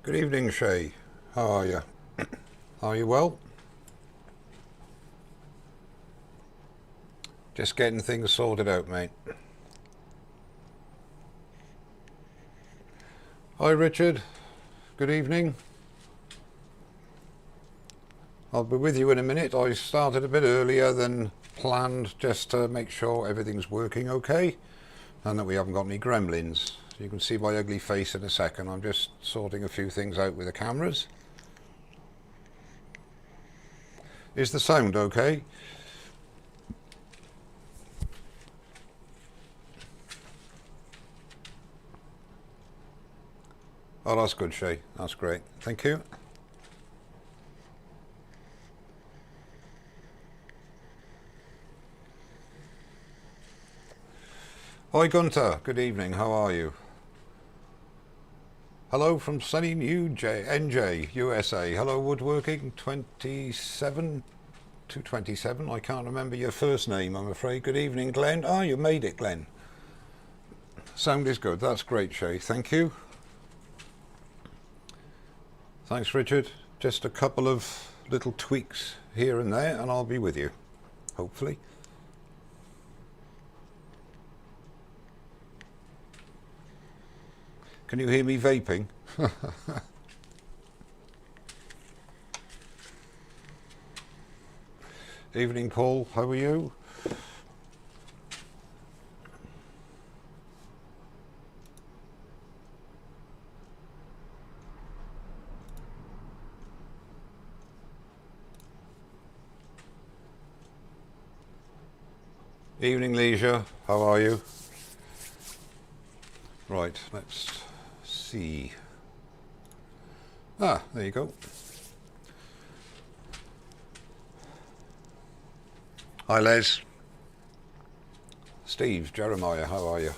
Good evening, Shay. How are you? Are you well? Just getting things sorted out, mate. Hi, Richard. Good evening. I'll be with you in a minute. I started a bit earlier than planned just to make sure everything's working okay and that we haven't got any gremlins. You can see my ugly face in a second. I'm just sorting a few things out with the cameras. Is the sound okay? Oh, that's good, Shay. That's great. Thank you. Hi, Gunter. Good evening. How are you? Hello from sunny NJ, USA. Hello, Woodworking 27 to 27. I can't remember your first name, I'm afraid. Good evening, Glenn. Oh, you made it, Glenn. Sound is good. That's great, Shay. Thank you. Thanks, Richard. Just a couple of little tweaks here and there, and I'll be with you, hopefully. Can you hear me vaping? Evening, Paul. How are you? Evening, Leisure. How are you? Right, let's see. Ah, there you go. Hi, Les. Steve, Jeremiah, how are you?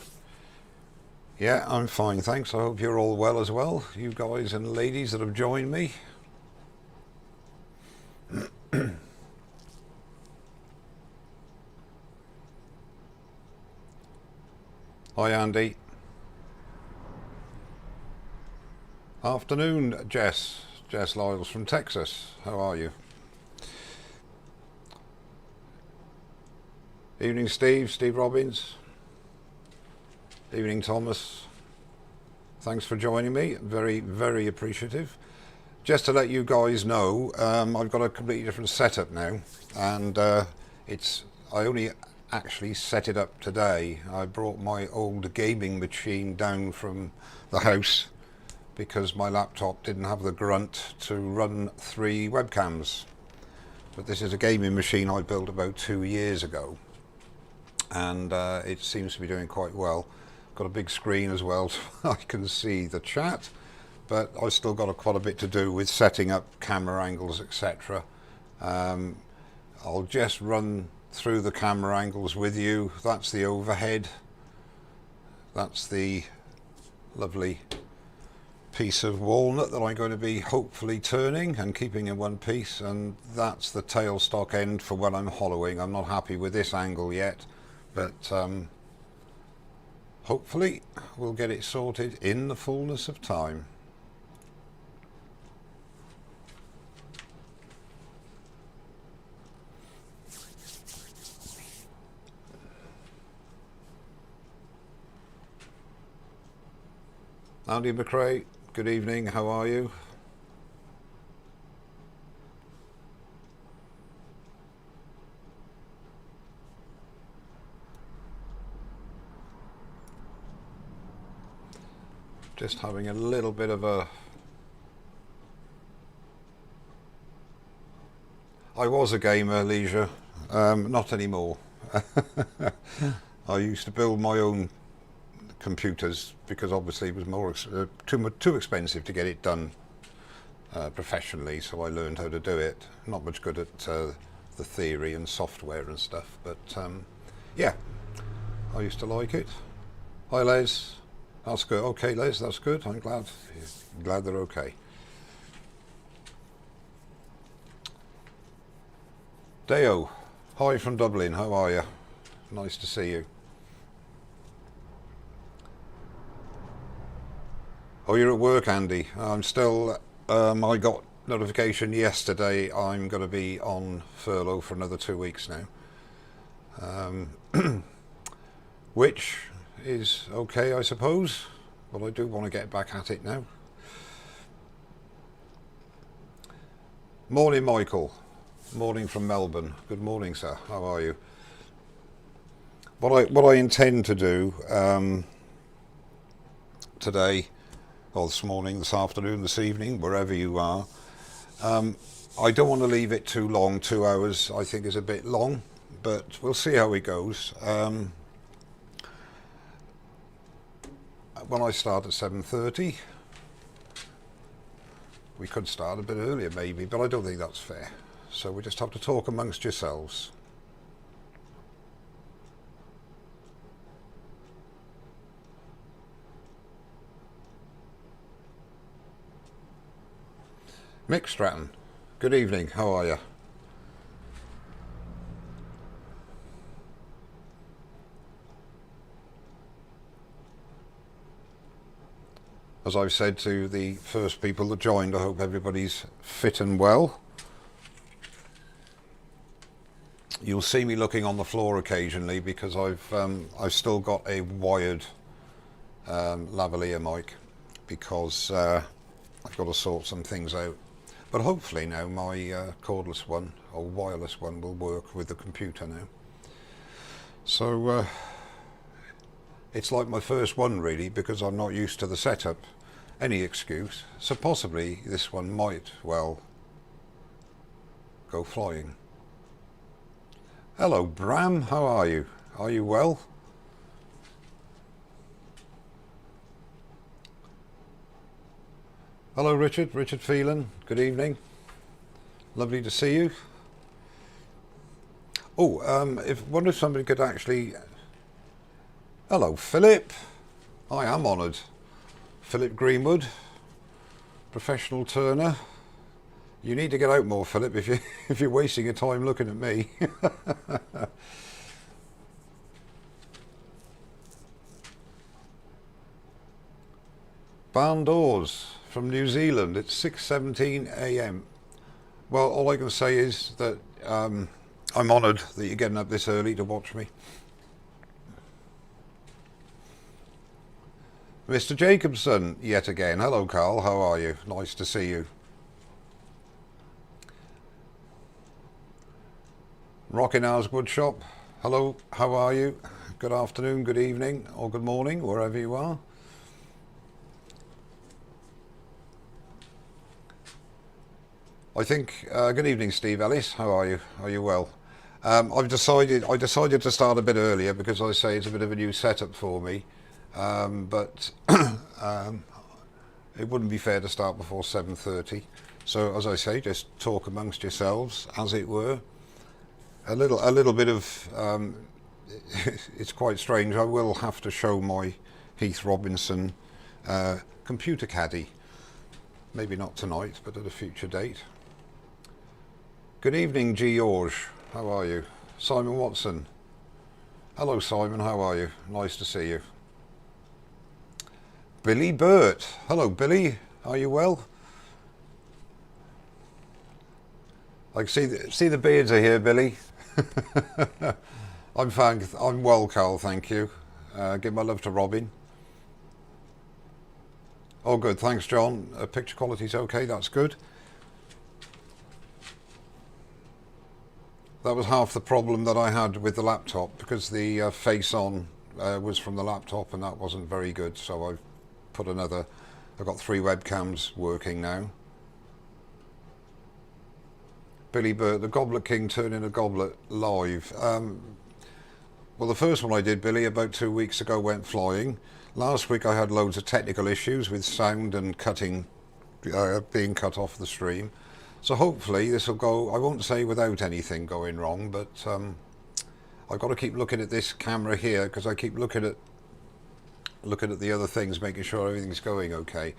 Yeah, I'm fine, thanks. I hope you're all well as well, you guys and ladies that have joined me. Hi, Andy. Afternoon, Jess. Jess Lyles from Texas. How are you? Evening, Steve. Steve Robbins. Evening, Thomas. Thanks for joining me. Very, very appreciative. Just to let you guys know, I've got a completely different setup now, and I only actually set it up today. I brought my old gaming machine down from the house because my laptop didn't have the grunt to run 3 webcams. But this is a gaming machine I built about 2 years ago, and it seems to be doing quite well. Got a big screen as well, so I can see the chat, but I've still got quite a bit to do with setting up camera angles, etc. I'll just run through the camera angles with you. That's the overhead. That's the lovely piece of walnut that I'm going to be hopefully turning and keeping in one piece, and that's the tailstock end for when I'm hollowing. I'm not happy with this angle yet, but hopefully we'll get it sorted in the fullness of time. Andy McRae, good evening, how are you? Just having a little bit of a... I was a gamer, Leisure, not anymore. I used to build my own computers because obviously it was more too expensive to get it done professionally, so I learned how to do it. Not much good at the theory and software and stuff, but yeah, I used to like it. Hi, Les. That's good. Okay, Les, that's good. I'm glad they're okay. Deo, hi from Dublin. How are you? Nice to see you. Oh, you're at work, Andy. I'm still. I got notification yesterday. I'm going to be on furlough for another 2 weeks now, which is okay, I suppose. But I do want to get back at it now. Morning, Michael. Morning from Melbourne. Good morning, sir. How are you? What I intend to do today, or this morning, this afternoon, this evening, wherever you are, I don't want to leave it too long. 2 hours, I think, is a bit long, but we'll see how it goes. When I start at 7:30, we could start a bit earlier maybe, but I don't think that's fair. So we just have to talk amongst yourselves. Mick Stratton, good evening, how are you? As I've said to the first people that joined, I hope everybody's fit and well. You'll see me looking on the floor occasionally because I've still got a wired lavalier mic because I've got to sort some things out. But hopefully now my cordless one or wireless one will work with the computer now. So it's like my first one really, because I'm not used to the setup. Any excuse. So possibly this one might well go flying. Hello Bram, how are you? Are you well? Hello Richard, Richard Phelan, good evening. Lovely to see you. Oh, wonder if somebody could actually... Hello Philip, I am honoured. Philip Greenwood, professional turner. You need to get out more, Philip, if you're wasting your time looking at me. Barn doors from New Zealand. It's 6:17 a.m. Well, all I can say is that I'm honoured that you're getting up this early to watch me. Mr. Jacobson, yet again. Hello, Carl. How are you? Nice to see you. Rockin' Hours Woodshop. Hello. How are you? Good afternoon, good evening, or good morning, wherever you are. I think. Good evening, Steve Ellis. How are you? Are you well? I decided to start a bit earlier because I say it's a bit of a new setup for me. But it wouldn't be fair to start before 7:30. So as I say, just talk amongst yourselves, as it were. A little bit of it's quite strange. I will have to show my Heath Robinson computer caddy. Maybe not tonight, but at a future date. Good evening, George. How are you? Simon Watson. Hello, Simon. How are you? Nice to see you. Billy Burt. Hello, Billy. Are you well? I can see the beards are here, Billy. I'm fine. I'm well, Carl. Thank you. Give my love to Robin. Oh, good. Thanks, John. Picture quality's okay. That's good. That was half the problem that I had with the laptop because the face on was from the laptop and that wasn't very good. So I've put another. I've got 3 webcams working now. Billy Burt, the Goblet King turning a goblet live. Well, the first one I did, Billy, about 2 weeks ago went flying. Last week I had loads of technical issues with sound and cutting, being cut off the stream. So hopefully this will go, I won't say without anything going wrong, but I've got to keep looking at this camera here because I keep looking at the other things, making sure everything's going okay.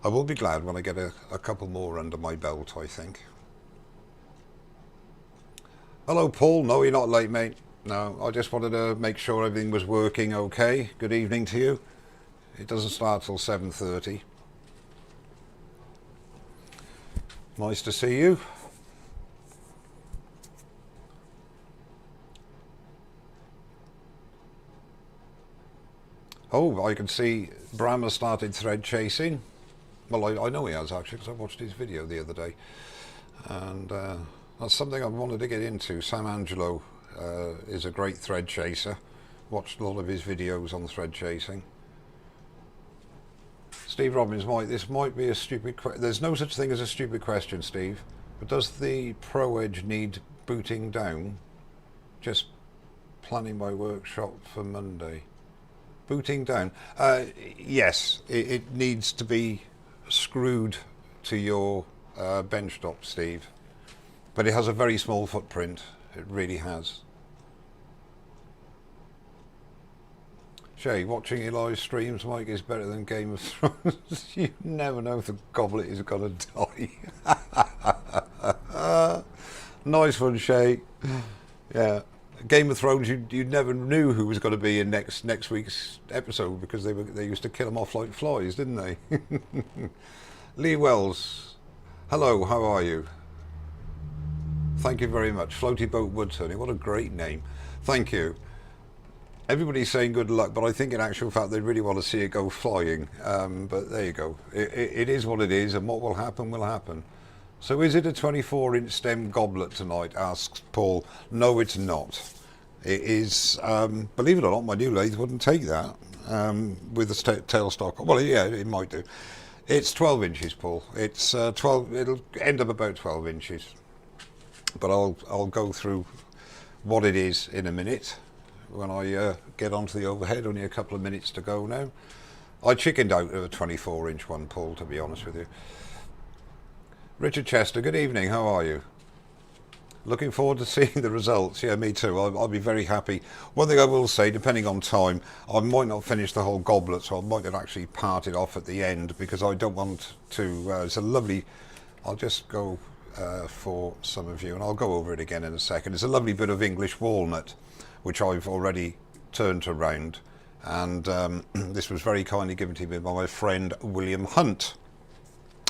I will be glad when I get a couple more under my belt, I think. Hello, Paul. No, you're not late, mate. No, I just wanted to make sure everything was working okay. Good evening to you. It doesn't start till 7:30. Nice to see you. Oh, I can see Bram has started thread chasing. Well, I know he has actually, because I watched his video the other day. And that's something I wanted to get into. Sam Angelo is a great thread chaser. Watched a lot of his videos on thread chasing. Steve Robbins, this might be a stupid question. There's no such thing as a stupid question, Steve. But does the Pro Edge need booting down? Just planning my workshop for Monday. Booting down? Yes, it needs to be screwed to your bench top, Steve. But it has a very small footprint. It really has. Shay, watching your live streams, Mike, is better than Game of Thrones. You never know if the goblet is going to die. Nice one, Shay. Yeah. Game of Thrones, you never knew who was going to be in next week's episode because they used to kill them off like flies, didn't they? Lee Wells, hello, how are you? Thank you very much. Floaty Boat Wood Turning, what a great name. Thank you. Everybody's saying good luck, but I think in actual fact they really want to see it go flying. But there you go. It is what it is, and what will happen will happen. So is it a 24-inch stem goblet tonight, asks Paul. No, it's not. It is, believe it or not, my new lathe wouldn't take that with the tailstock. Well, yeah, it might do. It's 12 inches, Paul. It's 12. It'll end up about 12 inches. But I'll go through what it is in a minute when I get onto the overhead. Only a couple of minutes to go now. I chickened out of a 24-inch one, Paul, to be honest with you. Richard Chester, good evening, how are you? Looking forward to seeing the results. Yeah, me too. I'll be very happy. One thing I will say, depending on time, I might not finish the whole goblet, so I might not actually part it off at the end because I don't want to. It's a lovely. I'll just go for some of you, and I'll go over it again in a second. It's a lovely bit of English walnut, which I've already turned around, and this was very kindly given to me by my friend William Hunt.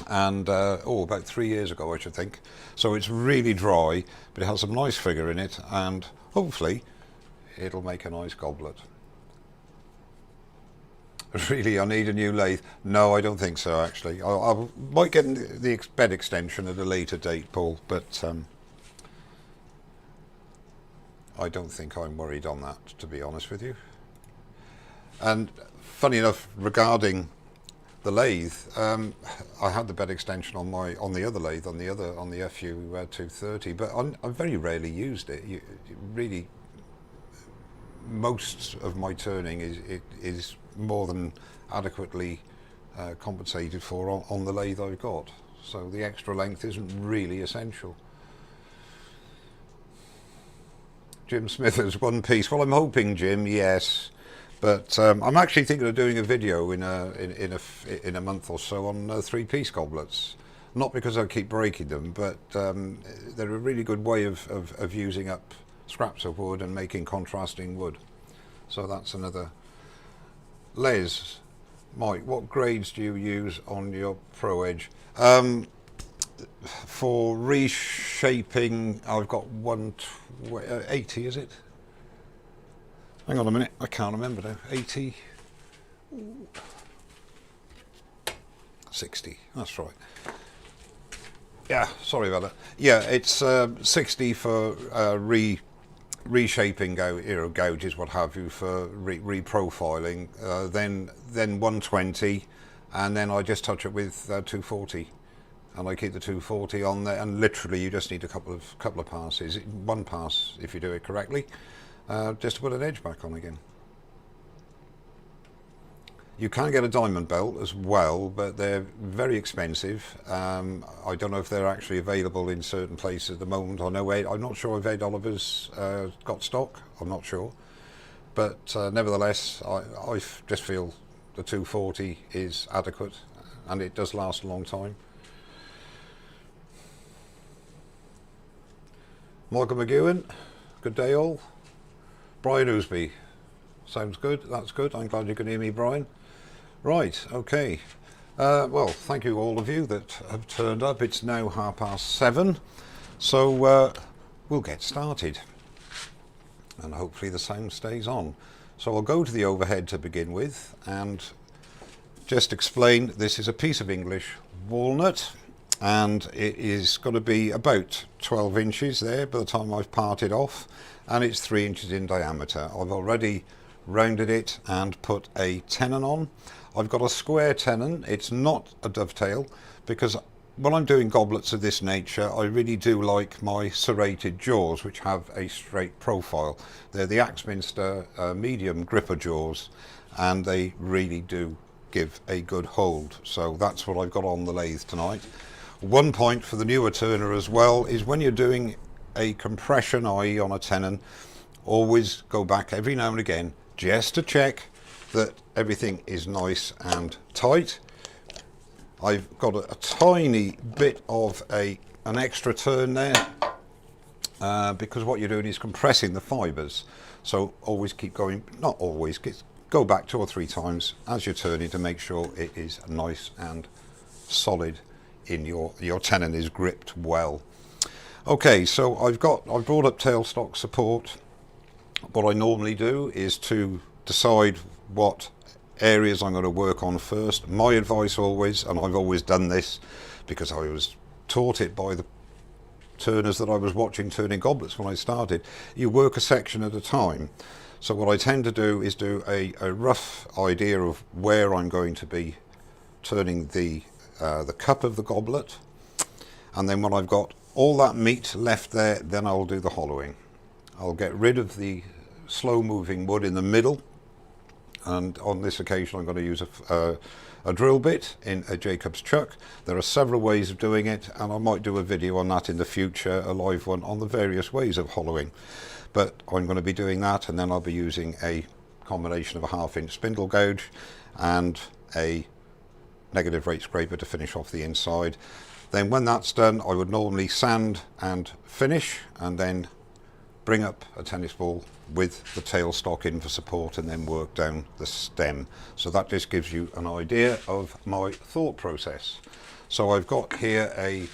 And about 3 years ago, I should think. So it's really dry, but it has some nice figure in it, and hopefully it'll make a nice goblet. Really, I need a new lathe. No, I don't think so, actually. I might get the bed extension at a later date, Paul, but I don't think I'm worried on that, to be honest with you. And funny enough, regarding the lathe, I had the bed extension on the other lathe, on the FU 230, but I very rarely used it. Really, most of my turning is more than adequately compensated for on the lathe I've got. So the extra length isn't really essential. Jim Smithers, one piece. Well, I'm hoping, Jim, yes. But I'm actually thinking of doing a video in a month or so on 3-piece goblets. Not because I keep breaking them, but they're a really good way of using up scraps of wood and making contrasting wood. So that's another. Les, Mike, what grades do you use on your Pro Edge? For reshaping, I've got 180, is it? Hang on a minute, I can't remember now. 80, 60, that's right. Yeah, sorry about that. Yeah, it's 60 for reshaping gouges, what have you, for reprofiling. Then 120, and then I just touch it with 240. And I keep the 240 on there, and literally you just need a couple of passes. One pass if you do it correctly. Just to put an edge back on again. You can get a diamond belt as well, but they're very expensive. I don't know if they're actually available in certain places at the moment. I'm not sure if Ed Oliver's got stock. I'm not sure, but nevertheless, I just feel the 240 is adequate, and it does last a long time. Michael McGowan, good day all. Brian Ousby. Sounds good. That's good. I'm glad you can hear me, Brian. Right, okay. Well, thank you all of you that have turned up. It's now 7:30, so we'll get started. And hopefully the sound stays on. So I'll go to the overhead to begin with and just explain this is a piece of English walnut, and it is going to be about 12 inches there by the time I've parted off, and it's 3 inches in diameter. I've already rounded it and put a tenon on. I've got a square tenon. It's not a dovetail, because when I'm doing goblets of this nature, I really do like my serrated jaws, which have a straight profile. They're the Axminster medium gripper jaws, and they really do give a good hold. So that's what I've got on the lathe tonight. One point for the newer turner as well is when you're doing a compression, i.e. on a tenon, always go back every now and again just to check that everything is nice and tight. I've got a tiny bit of an extra turn there because what you're doing is compressing the fibres. So always keep going, not always, go back 2 or 3 times as you're turning to make sure it is nice and solid in your tenon is gripped well. Okay, so I've brought up tailstock support. What I normally do is to decide what areas I'm going to work on first. My advice always, and I've always done this because I was taught it by the turners that I was watching turning goblets when I started, you work a section at a time. So what I tend to do is do a rough idea of where I'm going to be turning the cup of the goblet, and then when I've got all that meat left there, then I'll do the hollowing. I'll get rid of the slow moving wood in the middle, and on this occasion I'm going to use a drill bit in a Jacob's chuck. There are several ways of doing it, and I might do a video on that in the future, a live one on the various ways of hollowing. But I'm going to be doing that, and then I'll be using a combination of a 1/2 inch spindle gouge and a negative rate scraper to finish off the inside. Then when that's done, I would normally sand and finish, and then bring up a tennis ball with the tailstock in for support, and then work down the stem. So that just gives you an idea of my thought process. So I've got here a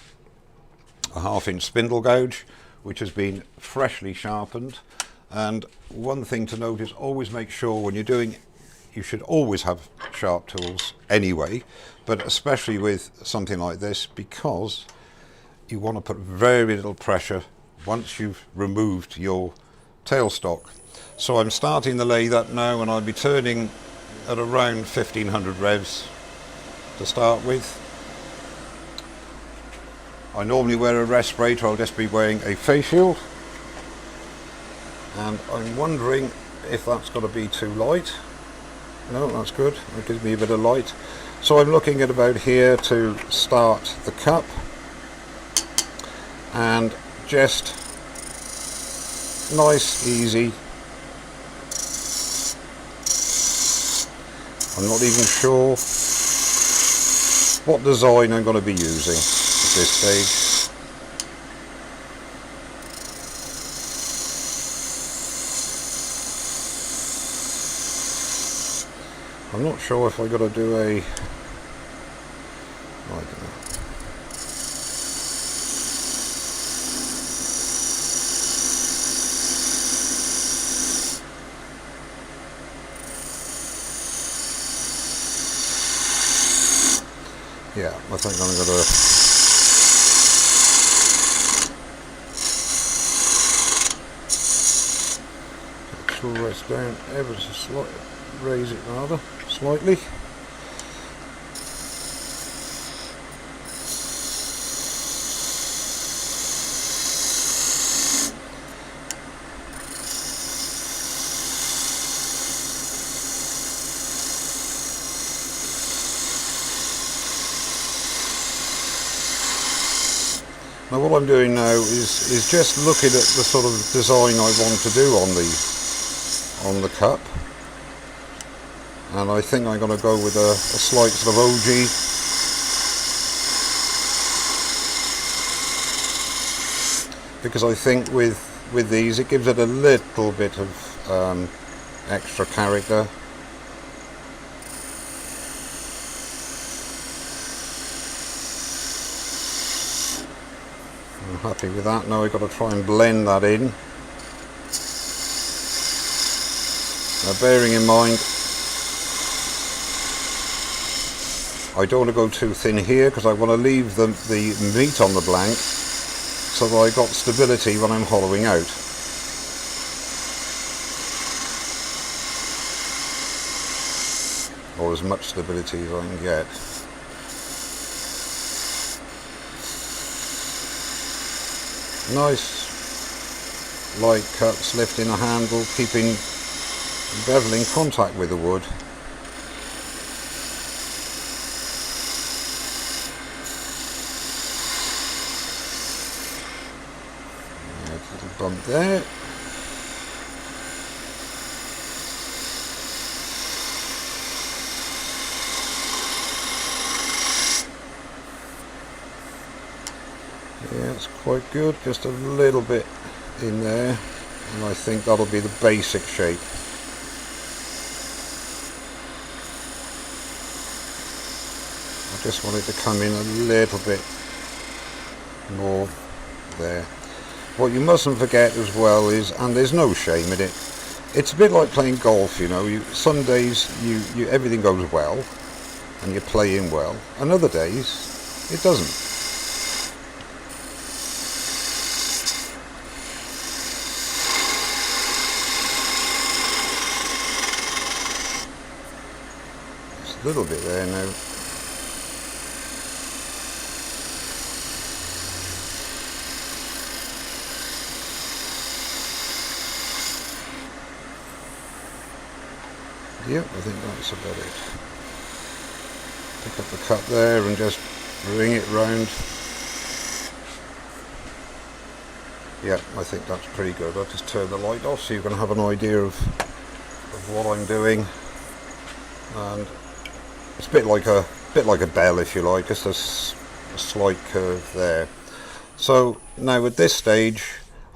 1/2 inch spindle gouge, which has been freshly sharpened. And one thing to note is always make sure when you're doing, you should always have sharp tools anyway, but especially with something like this, because you want to put very little pressure once you've removed your tailstock. So I'm starting the lathe up now, and I'll be turning at around 1500 revs to start with. I normally wear a respirator. I'll just be wearing a face shield, and I'm wondering if that's got to be too light. No, that's good. That gives me a bit of light. So I'm looking at about here to start the cup, and just nice, easy. I'm not even sure what design I'm going to be using at this stage. I'm not sure if I got to do a, I don't know. Yeah, I think I'm going to tool this down ever so slightly, raise it rather slightly. Now what I'm doing now is just looking at the sort of design I want to do on the cup, and I think I'm going to go with a slight sort of OG because I think with these it gives it a little bit of extra character. I'm happy with that. Now I've got to try and blend that in. Now bearing in mind, I don't want to go too thin here because I want to leave the meat on the blank so that I got stability when I'm hollowing out. Or as much stability as I can get. Nice light cuts, lifting the handle, keeping bevel in contact with the wood. A little bump there. Yeah, it's quite good, just a little bit in there, and I think that'll be the basic shape. I just want it to come in a little bit more there. What you mustn't forget as well is, and there's no shame in it, it's a bit like playing golf, you know. Some days everything goes well and you're playing well, and other days it doesn't. A little bit there now. Yep, I think that's about it. Pick up the cut there and just bring it round. Yep, I think that's pretty good. I'll just turn the light off so you can have an idea of what I'm doing. And it's a bit like a bell, if you like, just a slight curve there. So now at this stage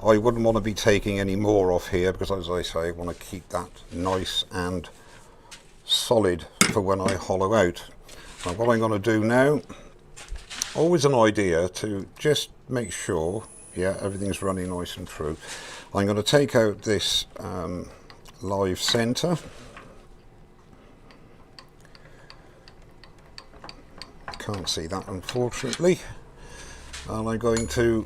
I wouldn't want to be taking any more off here because, as I say, I want to keep that nice and solid for when I hollow out. Now what I'm going to do now, always an idea to just make sure, yeah, everything's running nice and through. I'm going to take out this live center. Can't see that, unfortunately. And I'm going to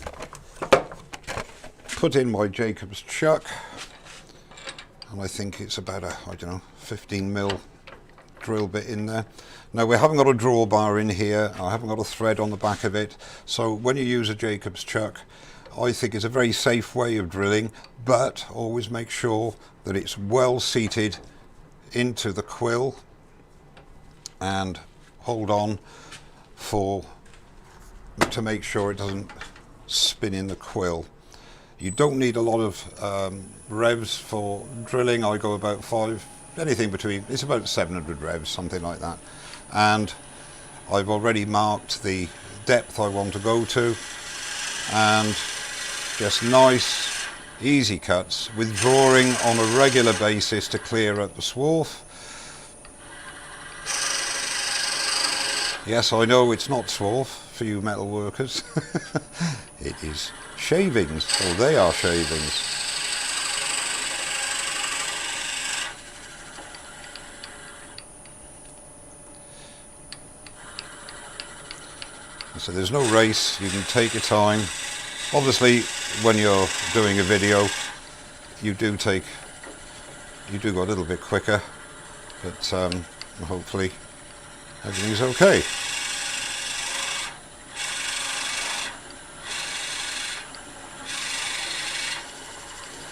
put in my Jacob's chuck, and I think it's about a, I don't know, 15mm drill bit in there. Now we haven't got a drawbar in here, I haven't got a thread on the back of it, so when you use a Jacob's chuck, I think it's a very safe way of drilling, but always make sure that it's well seated into the quill, and hold on to make sure it doesn't spin in the quill. You don't need a lot of revs for drilling. I go about anything between, it's about 700 revs, something like that. And I've already marked the depth I want to go to, and just nice easy cuts, withdrawing on a regular basis to clear out the swarf. Yes, I know it's not swarf for you metal workers. It is shavings, or they are shavings. So there's no race, you can take your time. Obviously when you're doing a video you do go a little bit quicker, but hopefully everything's okay.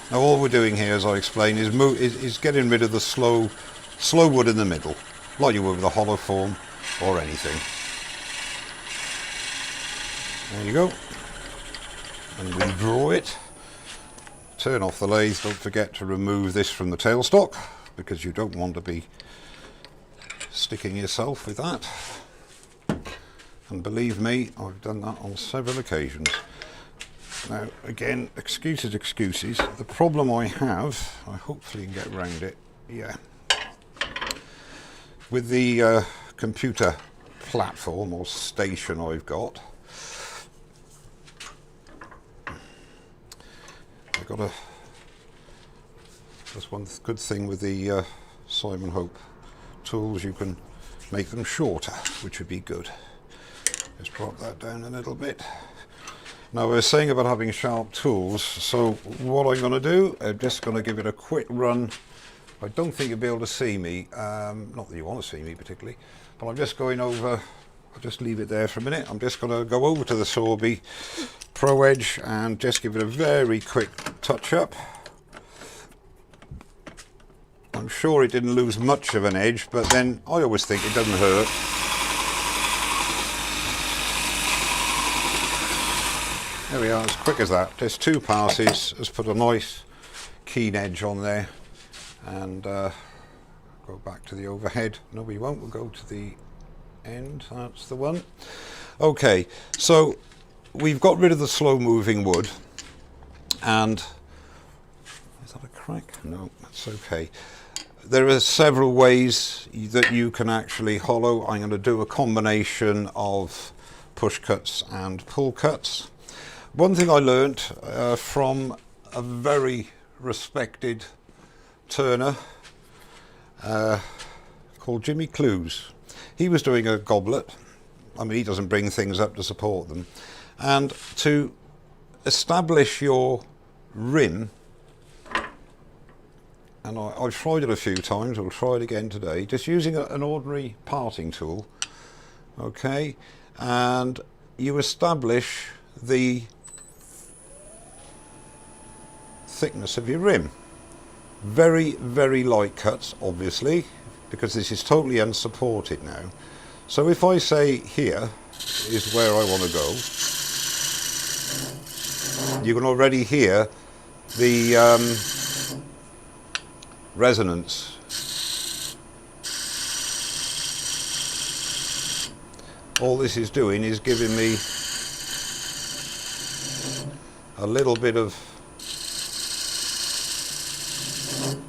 Now all we're doing here, as I explained, is getting rid of the slow wood in the middle, like you would with a hollow form or anything. There you go. And redraw it. Turn off the lathe. Don't forget to remove this from the tailstock, because you don't want to be sticking yourself with that. And believe me, I've done that on several occasions. Now, again, excuses. The problem I have, I hopefully can get around it, yeah. With the computer platform or station I've got, I've got that's one good thing with the Simon Hope tools, you can make them shorter, which would be good. Just drop that down a little bit. Now, I was saying about having sharp tools, so what I'm going to do, I'm just going to give it a quick run. I don't think you'll be able to see me, not that you want to see me particularly, but I'm just going over, I'll just leave it there for a minute. I'm just going to go over to the Sorby Pro Edge and just give it a very quick touch up. I'm sure it didn't lose much of an edge, but then I always think it doesn't hurt. There we are, as quick as that. Just 2 passes, has put a nice keen edge on there. And go back to the overhead. No, we won't. We'll go to the end. That's the one. Okay, so we've got rid of the slow moving wood. And is that a crack? No, that's okay. There are several ways that you can actually hollow. I'm going to do a combination of push cuts and pull cuts. One thing I learnt from a very respected turner called Jimmy Clues. He was doing a goblet. I mean, he doesn't bring things up to support them. And to establish your rim, and I've tried it a few times, I'll try it again today, just using an ordinary parting tool, okay, and you establish the thickness of your rim. Very, very light cuts, obviously, because this is totally unsupported now. So if I say here is where I want to go, you can already hear the resonance. All this is doing is giving me a little bit of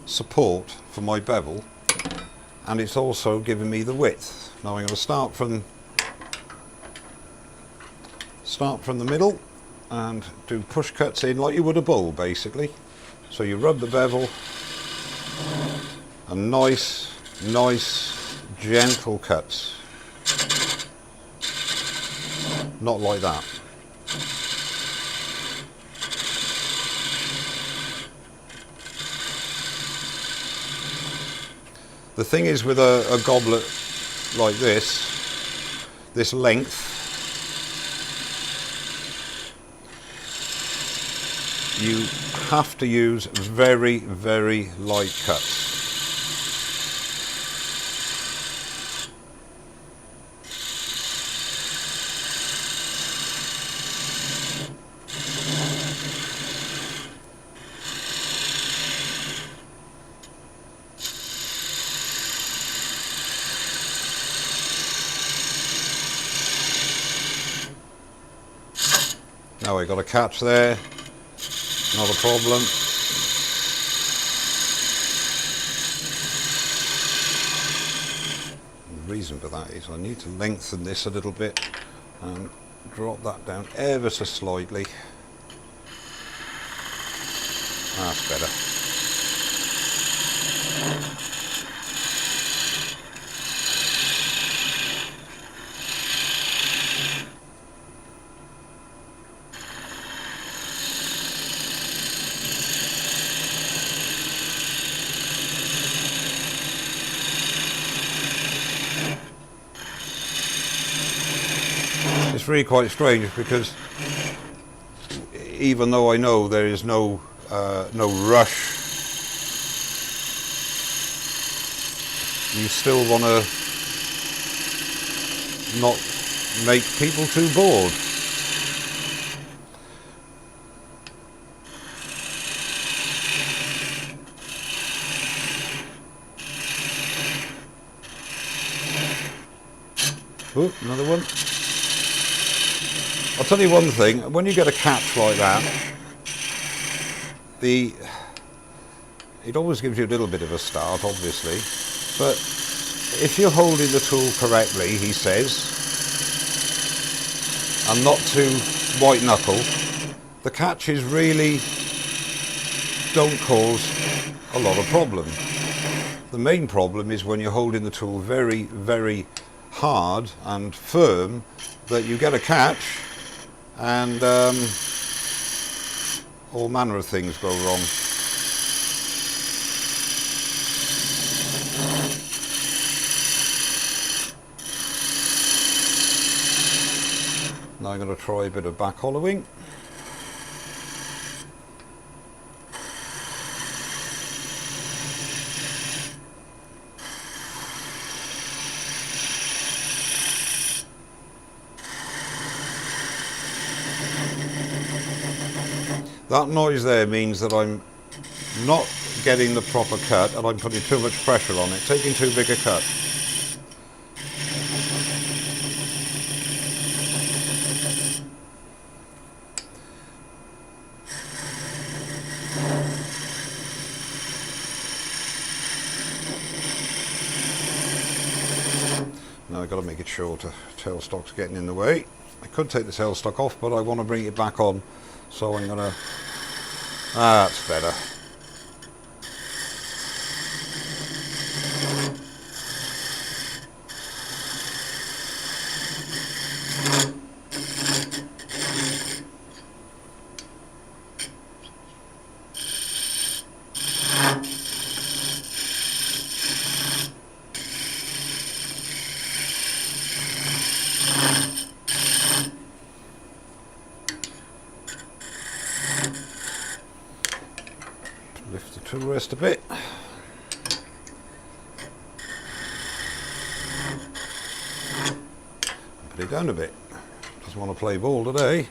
support for my bevel, and it's also giving me the width. Now I'm going to start from the middle and do push cuts in like you would a bowl, basically. So you rub the bevel and nice gentle cuts, not like that. The thing is with a goblet like this length, you have to use very, very light cuts. Now we've got a catch there, not a problem. The reason for that is I need to lengthen this a little bit and drop that down ever so slightly. That's better. It's really quite strange because even though I know there is no rush, you still want to not make people too bored. Oh, another one. I'll tell you one thing, when you get a catch like that, it always gives you a little bit of a start, obviously, but if you're holding the tool correctly, he says, and not too white knuckle, the catches really don't cause a lot of problem. The main problem is when you're holding the tool very, very hard and firm, that you get a catch and all manner of things go wrong. Now I'm going to try a bit of back hollowing. That noise there means that I'm not getting the proper cut and I'm putting too much pressure on it, taking too big a cut. Now I've got to make it sure the tailstock's getting in the way. I could take the tailstock off, but I want to bring it back on, so I'm going to... that's better. Lift the tool rest a bit. Put it down a bit. Doesn't want to play ball today.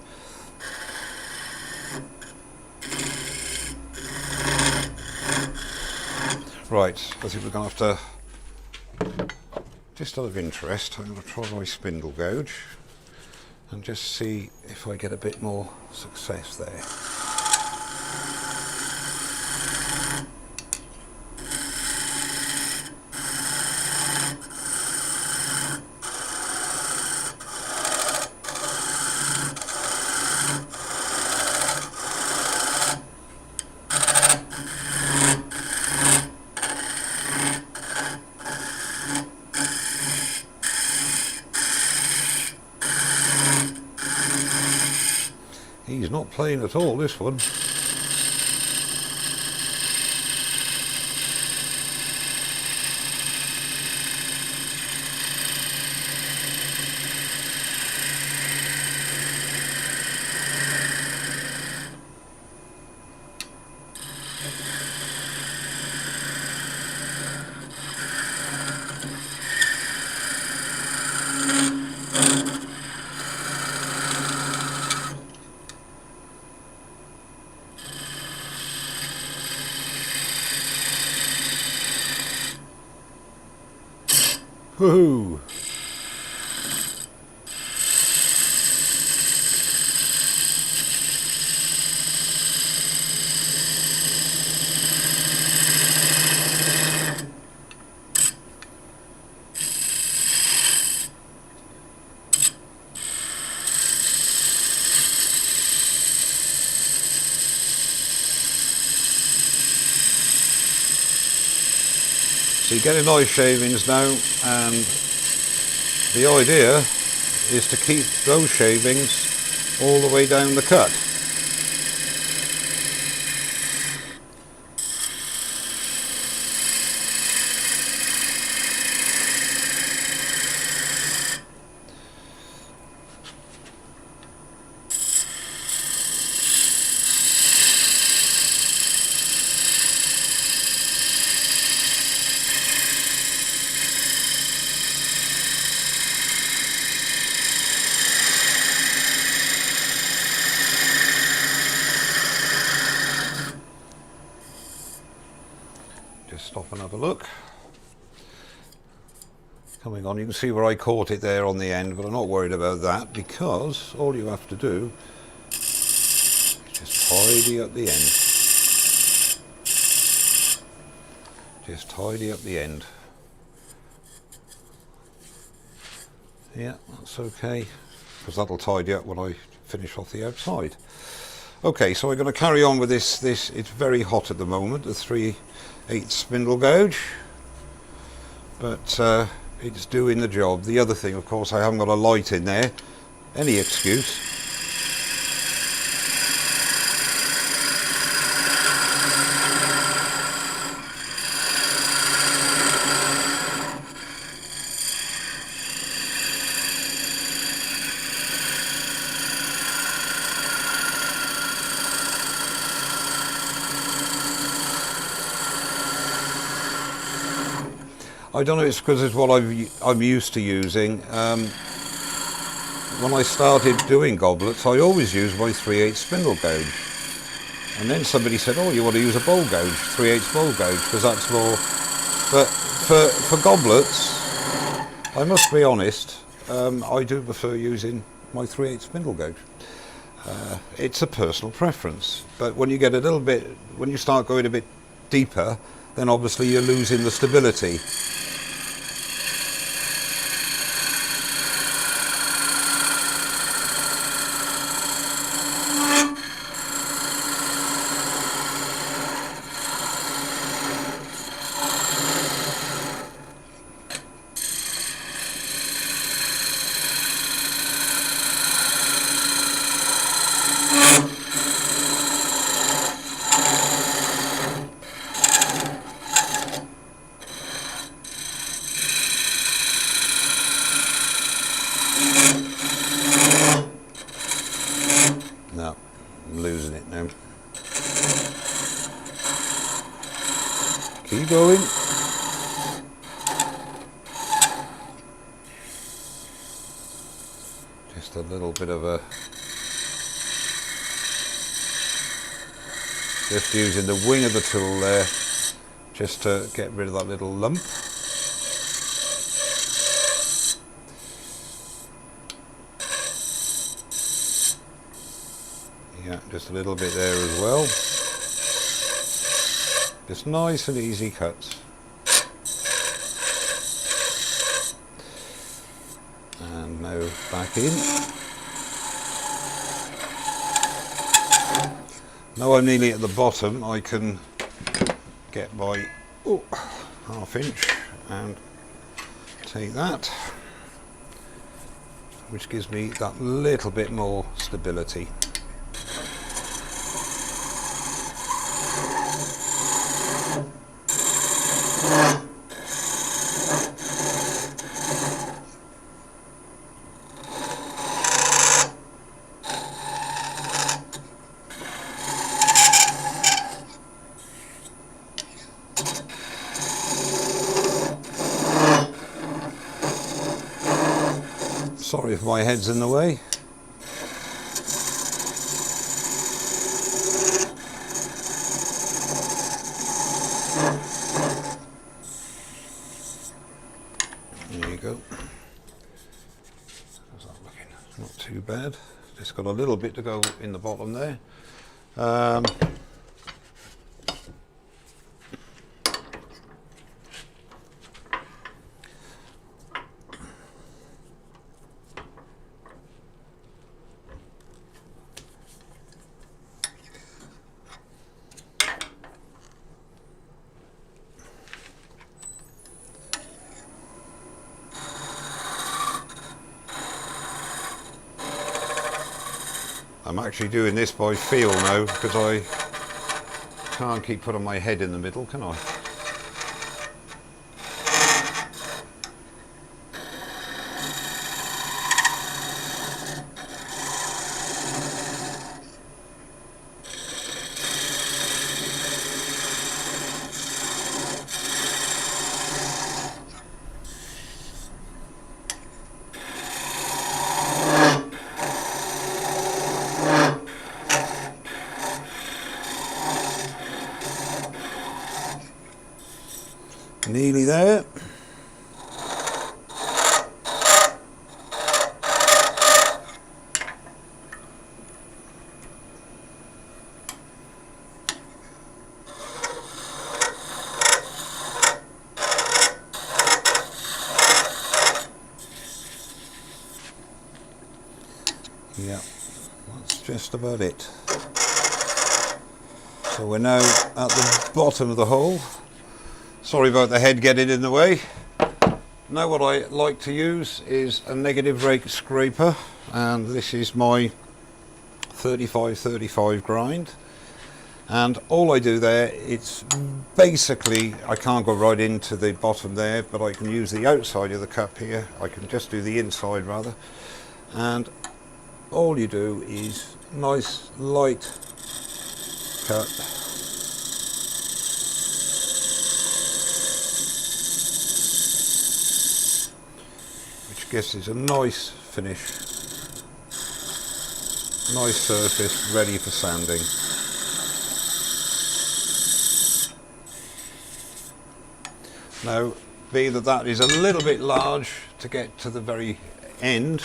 Right, I think we're going to have to, just out of interest, I'm going to try my spindle gouge and just see if I get a bit more success there. He's not playing at all, this one. Woohoo! So you're getting nice shavings now, and the idea is to keep those shavings all the way down the cut. Just stop and have a look. coming on. You can see where I caught it there on the end, but I'm not worried about that because all you have to do is just tidy up the end. Just tidy up the end. Yeah, that's okay, because that'll tidy up when I finish off the outside. Okay, so we're going to carry on with this. It's very hot at the moment, the 3/8 spindle gouge, but it's doing the job. The other thing, of course, I haven't got a light in there. Any excuse. I don't know, it's because it's what I'm used to using. When I started doing goblets, I always used my 3/8 spindle gouge. And then somebody said, oh, you want to use a bowl gouge, 3/8 bowl gouge, because that's more... But for goblets, I must be honest, I do prefer using my 3/8 spindle gouge. It's a personal preference. But when you get a little bit, when you start going a bit deeper, then obviously you're losing the stability. No, I'm losing it now. Keep going. Just a little bit of a... Just using the wing of the tool there, just to get rid of that little lump. Yeah, just a little bit there as well. Just nice and easy cuts. And now back in. Now I'm nearly at the bottom, I can get my ½ inch and take that, which gives me that little bit more stability. Sorry if my head's in the way. There you go. How's that looking? Not too bad. Just got a little bit to go in the bottom there. I'm actually doing this by feel now because I can't keep putting my head in the middle, can I? Nearly there. That's just about it. So we're now at the bottom of the hole. Sorry about the head getting in the way. Now what I like to use is a negative rake scraper, and this is my 35-35 grind. And all I do there, it's basically, I can't go right into the bottom there, but I can use the outside of the cup here. I can just do the inside rather. And all you do is nice light cut. Which gives us a nice finish. Nice surface ready for sanding. Now, be that is a little bit large to get to the very end.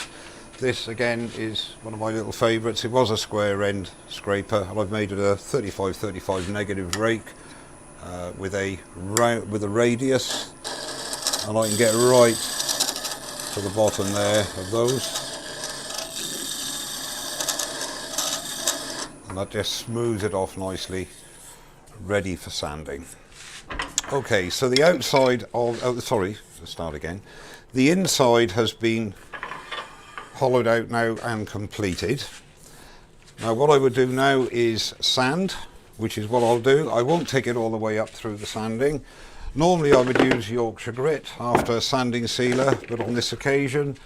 This again is one of my little favourites. It was a square end scraper, and I've made it a 35-35 negative rake with a radius, and I can get right to the bottom there of those, and that just smooths it off nicely, ready for sanding. Okay, so the outside of, the inside has been hollowed out now and completed. Now what I would do now is sand, which is what I'll do. I won't take it all the way up through the sanding. Normally I would use Yorkshire grit after a sanding sealer, but on this occasion,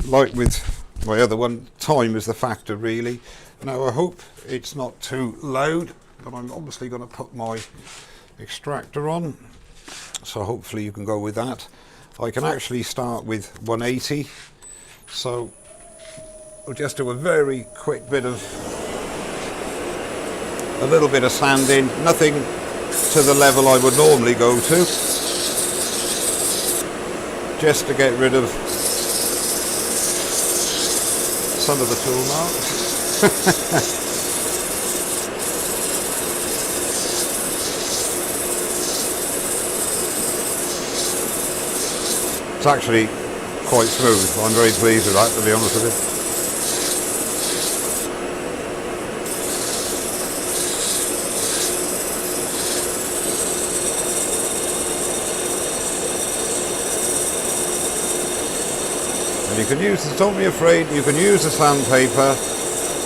like with my other one, time is the factor really. Now I hope it's not too loud, but I'm obviously going to put my extractor on, so hopefully you can go with that. I can actually start with 180, so we'll just do a very quick bit of a little bit of sanding, nothing to the level I would normally go to, just to get rid of some of the tool marks. It's actually quite smooth. I'm very pleased with that, to be honest with you. And you can use the, don't be afraid, you can use the sandpaper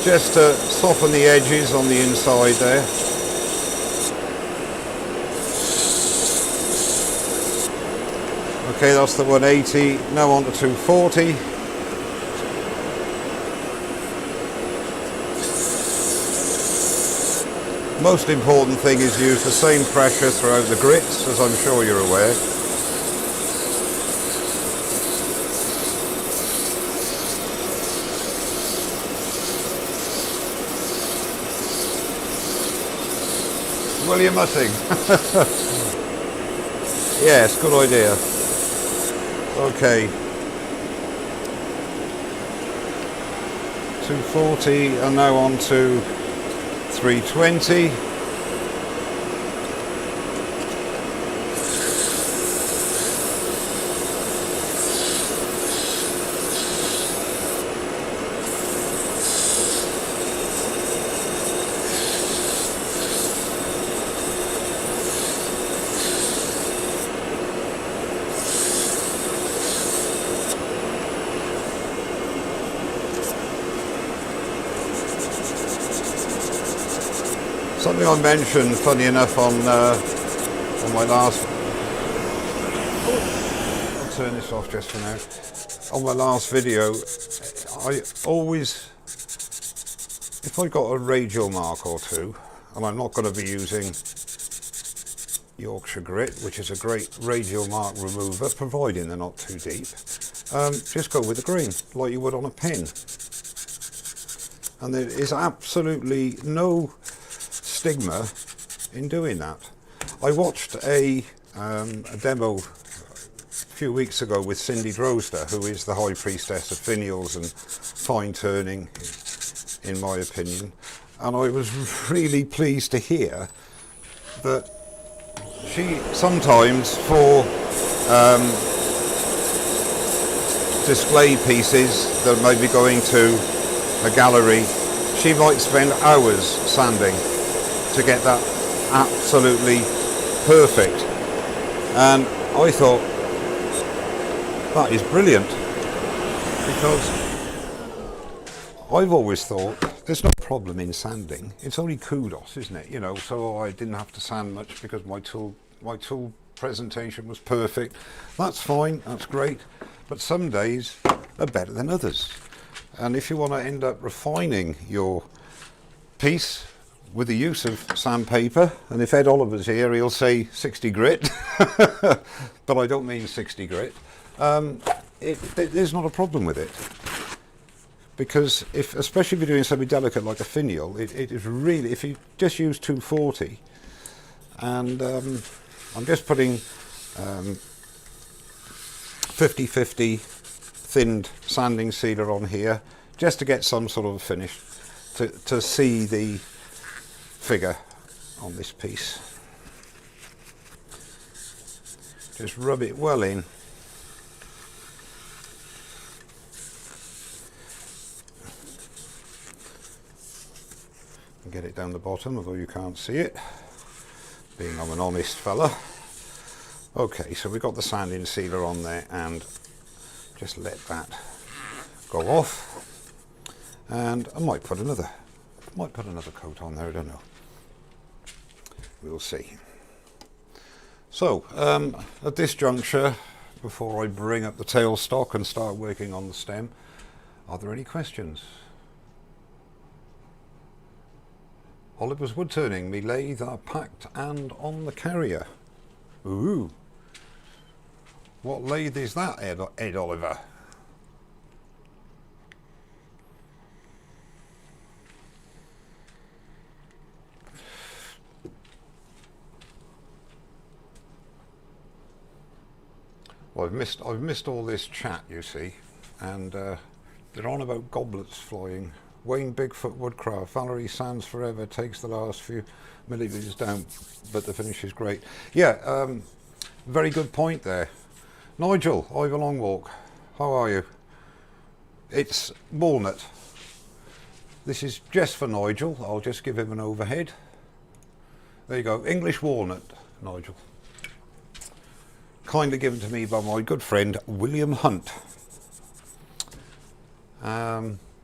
just to soften the edges on the inside there. Okay, that's the 180, now on to 240. Most important thing is use the same pressure throughout the grits, as I'm sure you're aware. Well, you're mussing. Yes, good idea. Okay, 240 and now on to 320. Something I mentioned, funny enough, on my last. I'll turn this off just for now. On my last video, I always, if I got a radial mark or two, and I'm not going to be using Yorkshire grit, which is a great radial mark remover, providing they're not too deep, just go with the green, like you would on a pen. And there is absolutely no stigma in doing that. I watched a demo a few weeks ago with Cindy Droster, who is the high priestess of finials and fine turning, in my opinion, and I was really pleased to hear that she sometimes, for display pieces that may be going to a gallery, she might spend hours sanding to get that absolutely perfect. And I thought, that is brilliant, because I've always thought there's no problem in sanding. It's only kudos, isn't it? You know, so I didn't have to sand much because my tool presentation was perfect. That's fine, that's great. But some days are better than others. And if you want to end up refining your piece with the use of sandpaper, and if Ed Oliver's here, he'll say 60 grit, but I don't mean 60 grit. There's not a problem with it. Because especially if you're doing something delicate like a finial, it is really, if you just use 240, and I'm just putting 50-50 thinned sanding sealer on here, just to get some sort of a finish, to see the figure on this piece. Just rub it well in. Get it down the bottom, although you can't see it, being I'm an honest fella. Okay, so we've got the sanding sealer on there, and just let that go off. And I might put another coat on there, I don't know. We'll see. So, at this juncture, before I bring up the tailstock and start working on the stem, are there any questions? Oliver's wood turning, me lathe are packed and on the carrier. Ooh. What lathe is that, Ed Oliver? Well, I've missed all this chat, you see, and they're on about goblets flying. Wayne Bigfoot Woodcraft, Valerie sands forever, takes the last few millimetres down, but the finish is great. Yeah, very good point there. Nigel, Ivor Longwalk, how are you? It's walnut. This is just for Nigel. I'll just give him an overhead. There you go, English walnut, Nigel. Kindly given to me by my good friend William Hunt.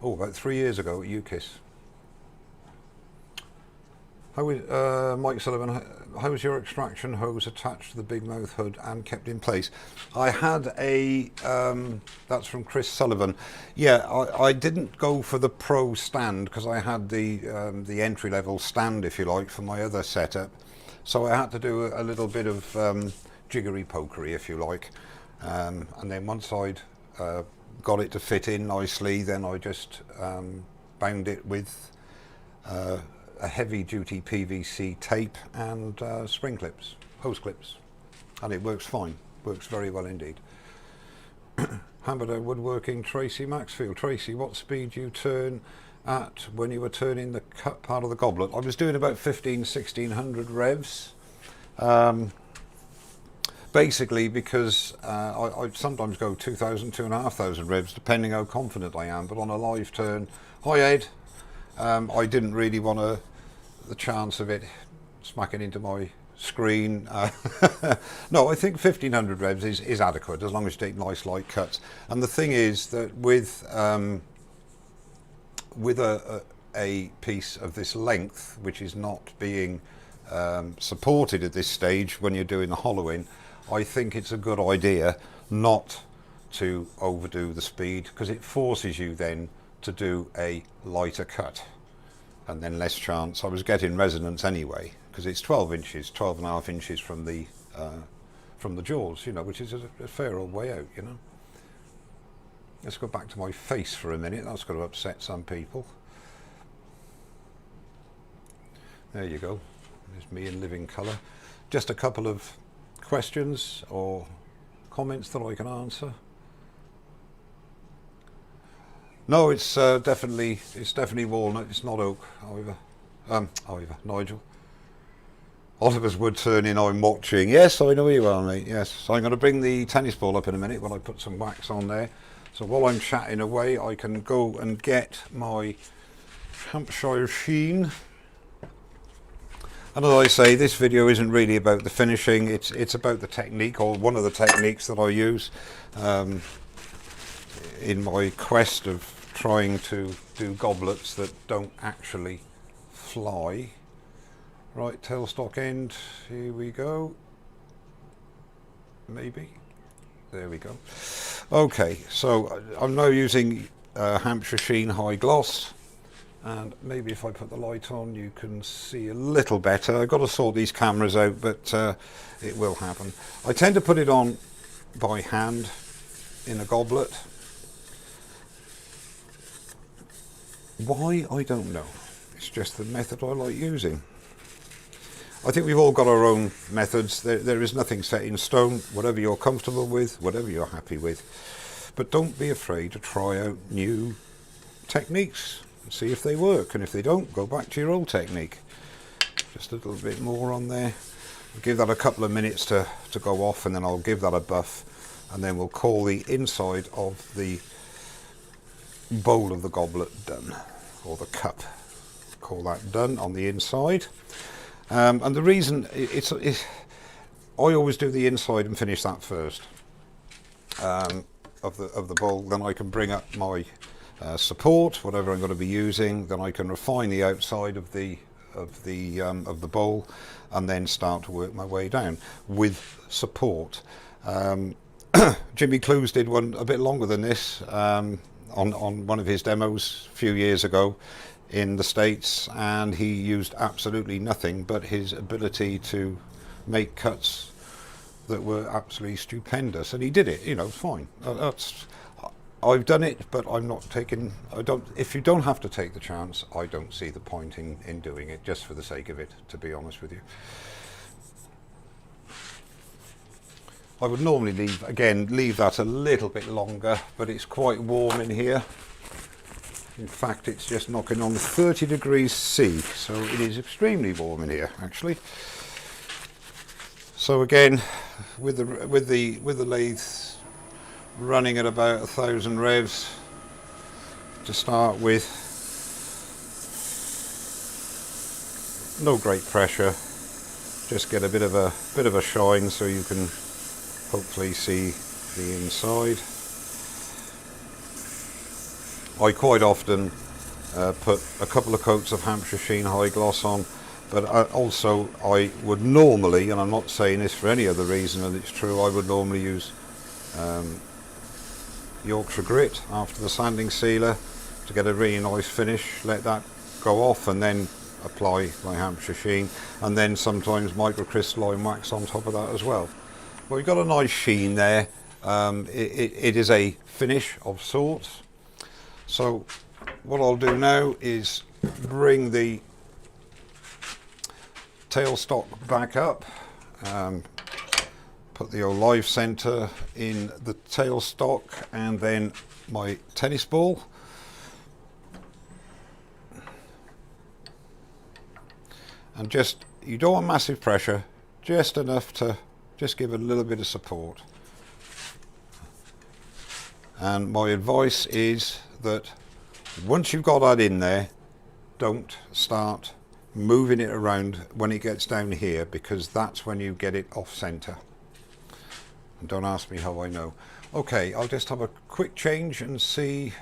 About 3 years ago at UKIS. How was, Mike Sullivan, how was your extraction hose attached to the big mouth hood and kept in place? I had a, that's from Chris Sullivan. Yeah, I didn't go for the pro stand because I had the entry level stand, if you like, for my other setup. So I had to do a little bit of jiggery pokery, if you like. And then once I'd got it to fit in nicely, then I just bound it with a heavy duty PVC tape and spring clips, hose clips, and it works fine, works very well indeed. Hamburger Woodworking, Tracy Maxfield. Tracy, what speed do you turn at when you were turning the cut part of the goblet? I was doing about 1600 revs. Basically because I sometimes go 2,000, 2,500 revs, depending how confident I am. But on a live turn, hi Ed, I didn't really want the chance of it smacking into my screen. No, I think 1,500 revs is adequate, as long as you take nice light cuts. And the thing is that with a piece of this length, which is not being supported at this stage when you're doing the hollowing, I think it's a good idea not to overdo the speed, because it forces you then to do a lighter cut and then less chance. I was getting resonance anyway because it's 12 inches, 12.5 inches from the jaws, you know, which is a fair old way out, you know. Let's go back to my face for a minute. That's going to upset some people. There you go. There's me in living colour. Just a couple of questions or comments that I can answer. No, it's definitely walnut. It's not oak. Nigel. Oliver's wood turning. I'm watching. Yes, I know you are, mate. Yes, so I'm going to bring the tennis ball up in a minute when I put some wax on there. So So while I'm chatting away, I can go and get my Hampshire sheen. And as I say, this video isn't really about the finishing, it's about the technique, or one of the techniques that I use in my quest of trying to do goblets that don't actually fly. Right, tailstock end, here we go. Maybe. There we go. Okay, so I'm now using Hampshire Sheen High Gloss, and maybe if I put the light on you can see a little better. I've got to sort these cameras out, but it will happen. I tend to put it on by hand in a goblet. Why, I don't know. It's just the method I like using. I think we've all got our own methods. There is nothing set in stone. Whatever you're comfortable with, whatever you're happy with. But don't be afraid to try out new techniques and see if they work. And if they don't, go back to your old technique. Just a little bit more on there. I'll give that a couple of minutes to go off, and then I'll give that a buff. And then we'll call the inside of the bowl of the goblet done, or the cup. Call that done on the inside. And the reason I always do the inside and finish that first of the bowl. Then I can bring up my support, whatever I'm going to be using. Then I can refine the outside of the bowl, and then start to work my way down with support. Jimmy Clues did one a bit longer than this on one of his demos a few years ago in the States, and he used absolutely nothing but his ability to make cuts that were absolutely stupendous, and he did it, you know, fine. I've done it, but I'm not taking, if you don't have to take the chance, I don't see the point in doing it just for the sake of it, to be honest with you. I would normally leave that a little bit longer, but it's quite warm in here. In fact, it's just knocking on 30 degrees C, so it is extremely warm in here, actually. So again, with the lathe running at about 1,000 revs to start with, no great pressure. Just get a bit of a shine so you can hopefully see the inside. I quite often put a couple of coats of Hampshire Sheen High Gloss on, but also I would normally, and I'm not saying this for any other reason, and it's true, I would normally use Yorkshire Grit after the sanding sealer to get a really nice finish. Let that go off and then apply my Hampshire Sheen, and then sometimes microcrystalline wax on top of that as well. Well, we've got a nice sheen there. It is a finish of sorts. So what I'll do now is bring the tailstock back up, put the old live center in the tailstock, and then my tennis ball. And just, you don't want massive pressure, just enough to just give it a little bit of support. And my advice is that once you've got that in there, don't start moving it around when it gets down here, because that's when you get it off center. And don't ask me how I know. Okay, I'll just have a quick change and see.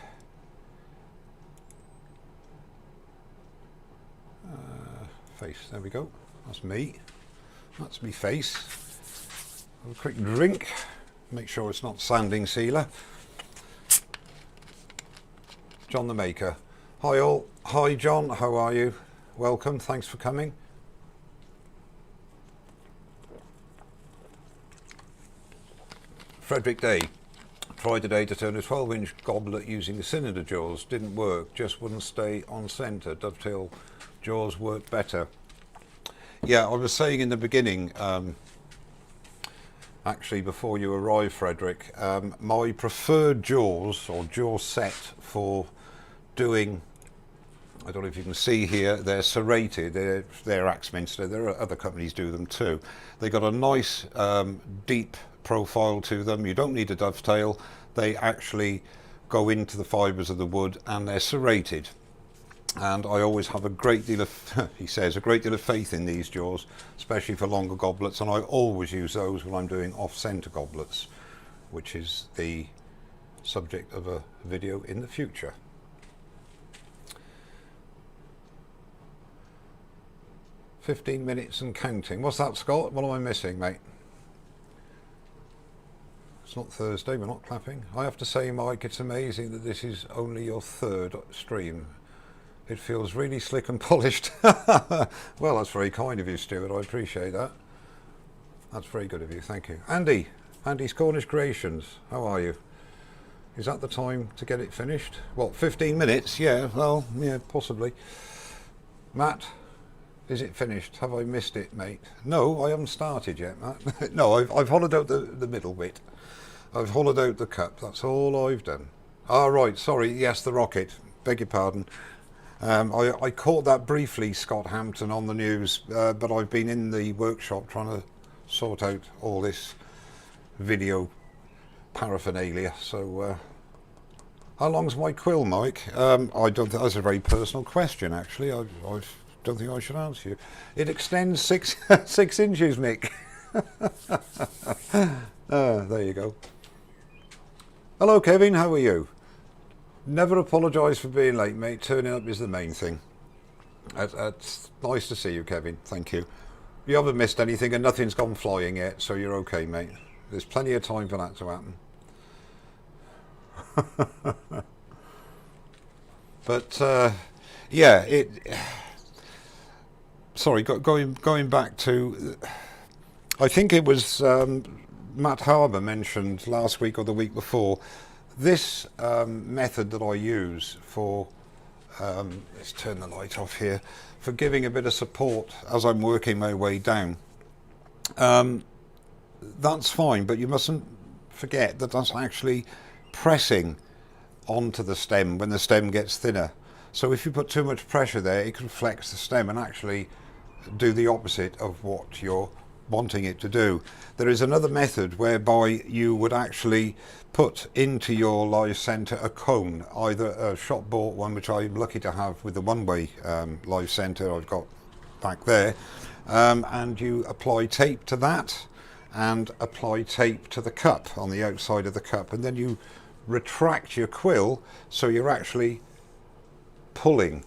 Face, there we go. That's me. That's me face. Have a quick drink. Make sure it's not sanding sealer. John the Maker. Hi all. Hi John, how are you? Welcome, thanks for coming. Frederick Day. Tried today to turn a 12-inch goblet using the cylinder jaws. Didn't work, just wouldn't stay on centre. Dovetail jaws worked better. Yeah, I was saying in the beginning, actually before you arrived, Frederick, my preferred jaws, or jaw set for doing, I don't know if you can see here, they're serrated, they're Axminster, there are other companies do them too. They got a nice deep profile to them. You don't need a dovetail. They actually go into the fibres of the wood, and they're serrated. And I always have a great deal of, he says, a great deal of faith in these jaws, especially for longer goblets, and I always use those when I'm doing off-centre goblets, which is the subject of a video in the future. "15 minutes and counting." What's that, Scott? What am I missing, mate? It's not Thursday, we're not clapping. I have to say, Mike, it's amazing that this is only your third stream. It feels really slick and polished. Well, that's very kind of you, Stuart. I appreciate that. That's very good of you. Thank you. Andy. Andy's Cornish Creations. How are you? Is that the time to get it finished? What, 15 minutes? Yeah, well, yeah, possibly. Matt, is it finished? Have I missed it, mate? No, I haven't started yet, Matt. No, I've hollowed out the middle bit. I've hollowed out the cup. That's all I've done. Ah, right. Sorry. Yes, the rocket. Beg your pardon. I caught that briefly, Scott Hampton, on the news, but I've been in the workshop trying to sort out all this video paraphernalia. So, how long's my quill, Mike? I don't think that's a very personal question, actually. I don't think I should answer you. It extends 6 inches, Mick. There you go. Hello, Kevin. How are you? Never apologise for being late, mate. Turning up is the main thing. It's nice to see you, Kevin. Thank you. You haven't missed anything and nothing's gone flying yet, so you're okay, mate. There's plenty of time for that to happen. But yeah, sorry, going back to, I think it was Matt Harbour mentioned last week or the week before, this method that I use for, let's turn the light off here, for giving a bit of support as I'm working my way down. That's fine, but you mustn't forget that that's actually pressing onto the stem when the stem gets thinner. So if you put too much pressure there, it can flex the stem and actually do the opposite of what you're wanting it to do. There is another method whereby you would actually put into your live centre a cone, either a shop bought one, which I'm lucky to have with the one-way live centre I've got back there, and you apply tape to that and apply tape to the cup on the outside of the cup, and then you retract your quill so you're actually pulling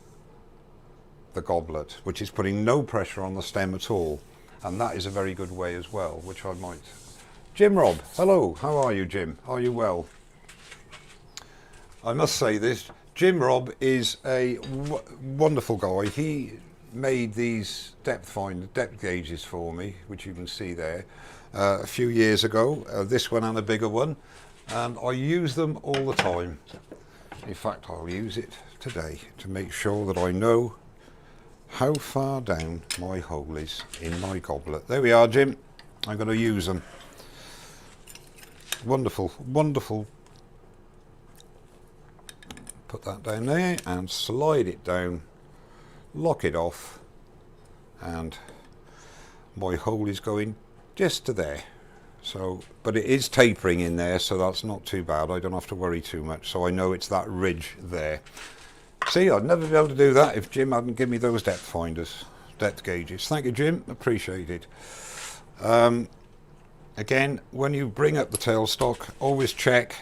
the goblet, which is putting no pressure on the stem at all. And that is a very good way as well, which I might. Jim Rob, hello, how are you, Jim? Are you well? I must say this, Jim Rob is a wonderful guy. He made these depth gauges for me, which you can see there, a few years ago, this one and a bigger one, and I use them all the time. In fact, I'll use it today to make sure that I know how far down my hole is in my goblet. There we are, Jim. I'm going to use them. Wonderful, wonderful. Put that down there and slide it down, lock it off, and my hole is going just to there. So, but it is tapering in there, so that's not too bad. I don't have to worry too much. So I know it's that ridge there. See, I'd never be able to do that if Jim hadn't given me those depth gauges. Thank you, Jim. Appreciate it. Again, when you bring up the tailstock, always check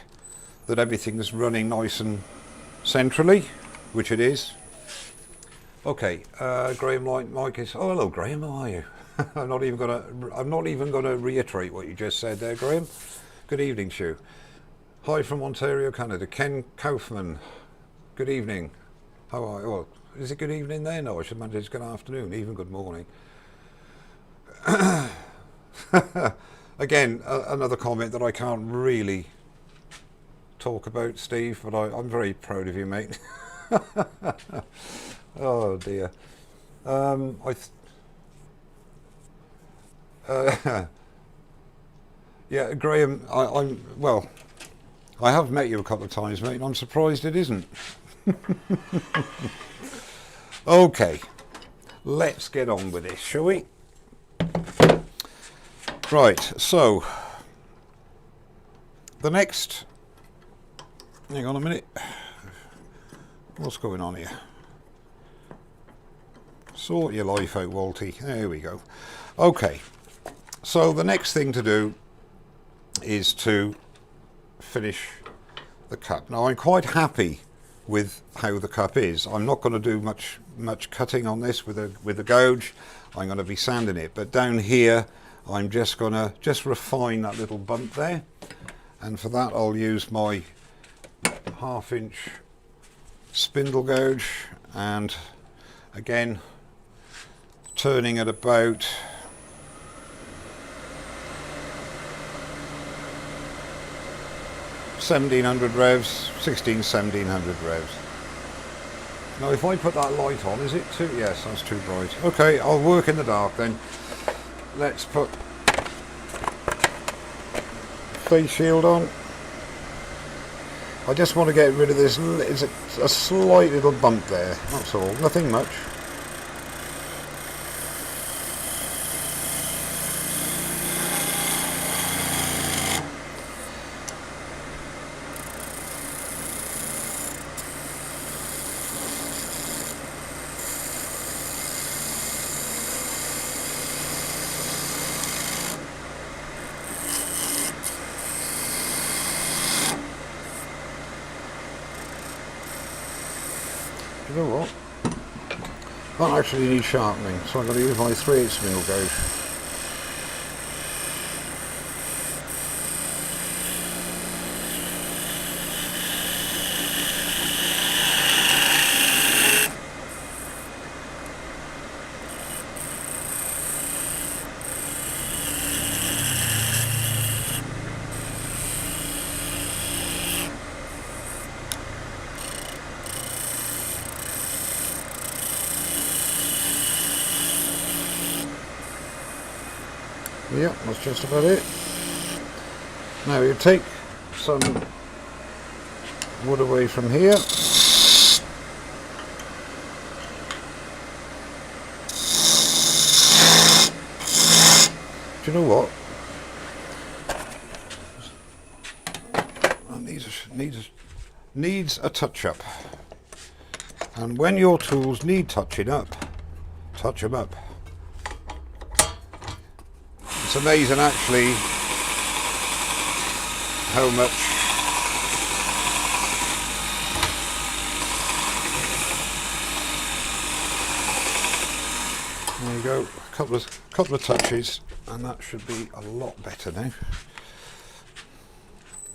that everything's running nice and centrally, which it is. Okay, Graham Mike is. Oh, hello, Graham. How are you? I'm not even gonna reiterate what you just said there, Graham. Good evening, Shu. Hi from Ontario, Canada. Ken Kaufman. Good evening. How are you? Well, is it good evening there? No, I should imagine it's good afternoon, even good morning. Again, another comment that I can't really talk about, Steve, but I'm very proud of you, mate. Oh dear. Yeah, Graham, well, I have met you a couple of times, mate, and I'm surprised it isn't. Okay, let's get on with this, shall we? Right, so the next Hang on a minute. What's going on here? Sort your life out, Walty. There we go. Okay, so the next thing to do is to finish the cup. Now I'm quite happy with how the cup is. I'm not going to do much cutting on this with a gouge. I'm going to be sanding it, but down here I'm just going to refine that little bump there, and for that I'll use my 1/2 inch spindle gouge, and again turning at about 1700 revs, 1700 revs. Now if I put that light on, is it too, yes, that's too bright. Okay, I'll work in the dark then. Let's put face shield on. I just want to get rid of this, it's a slight little bump there, that's all, nothing much. You know what? That actually needs sharpening, so I'm going to use my 3/8 spindle gouge. Yep, that's just about it. Now you take some wood away from here. Do you know what? That needs a touch up. And when your tools need touching up, touch them up. It's amazing actually how much there you go, a couple of touches and that should be a lot better now.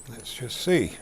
Let's just see.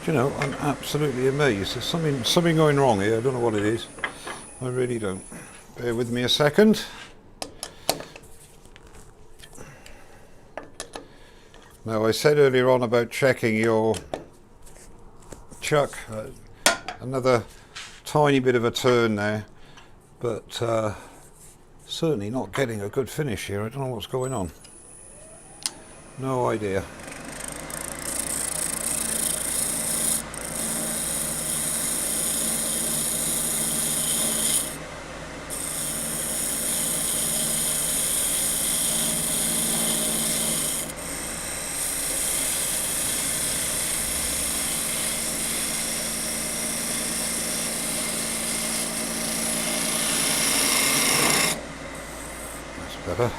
You know, I'm absolutely amazed. There's something going wrong here. I don't know what it is. I really don't. Bear with me a second. Now, I said earlier on about checking your chuck. Another tiny bit of a turn there, but certainly not getting a good finish here. I don't know what's going on. No idea. Better.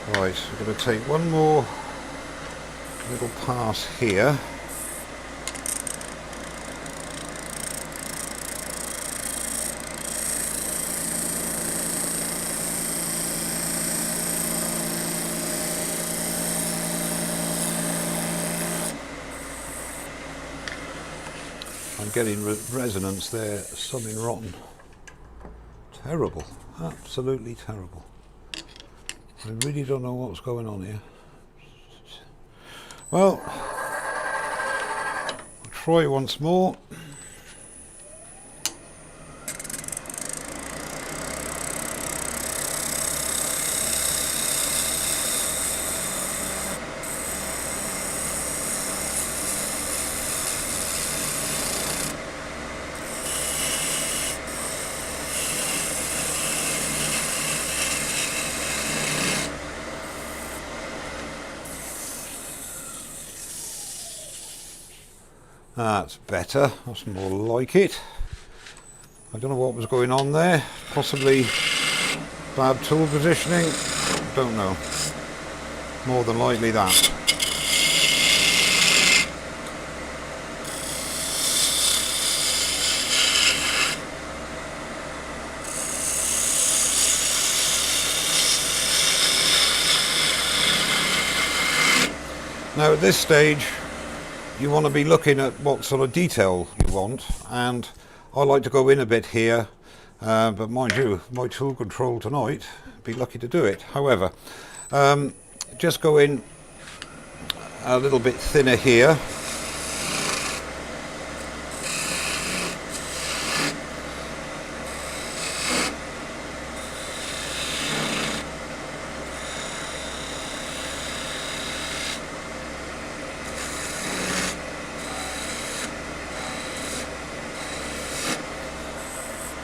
Right, we're going to take one more little pass here. I'm getting resonance there, something rotten. Terrible, absolutely terrible. I really don't know what's going on here. Well, I'll try once more. That's better, that's more like it. I don't know what was going on there, possibly bad tool positioning, don't know. More than likely that. Now at this stage you want to be looking at what sort of detail you want, and I like to go in a bit here, but mind you, my tool control tonight, be lucky to do it. However, just go in a little bit thinner here.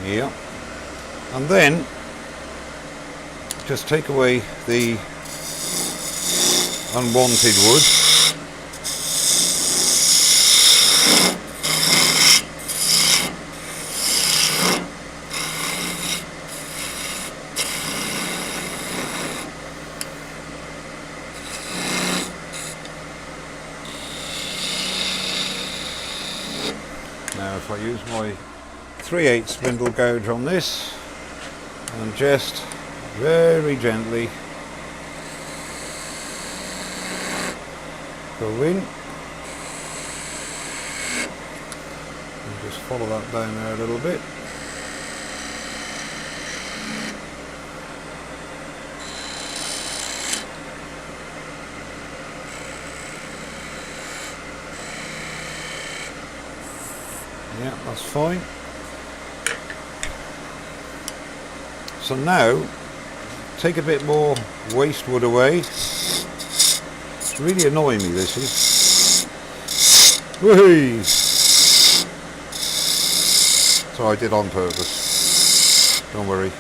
Yeah, and then just take away the unwanted wood. Now if I use my 3/8 spindle gouge on this and just very gently go in and just follow that down there a little bit. Yeah, that's fine. So now, take a bit more waste wood away. It's really annoying me, this is. Whee! So I did on purpose. Don't worry.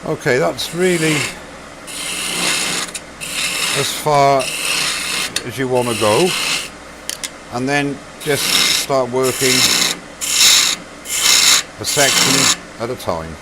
Okay, that's really as far as you want to go, and then just start working a section at a time.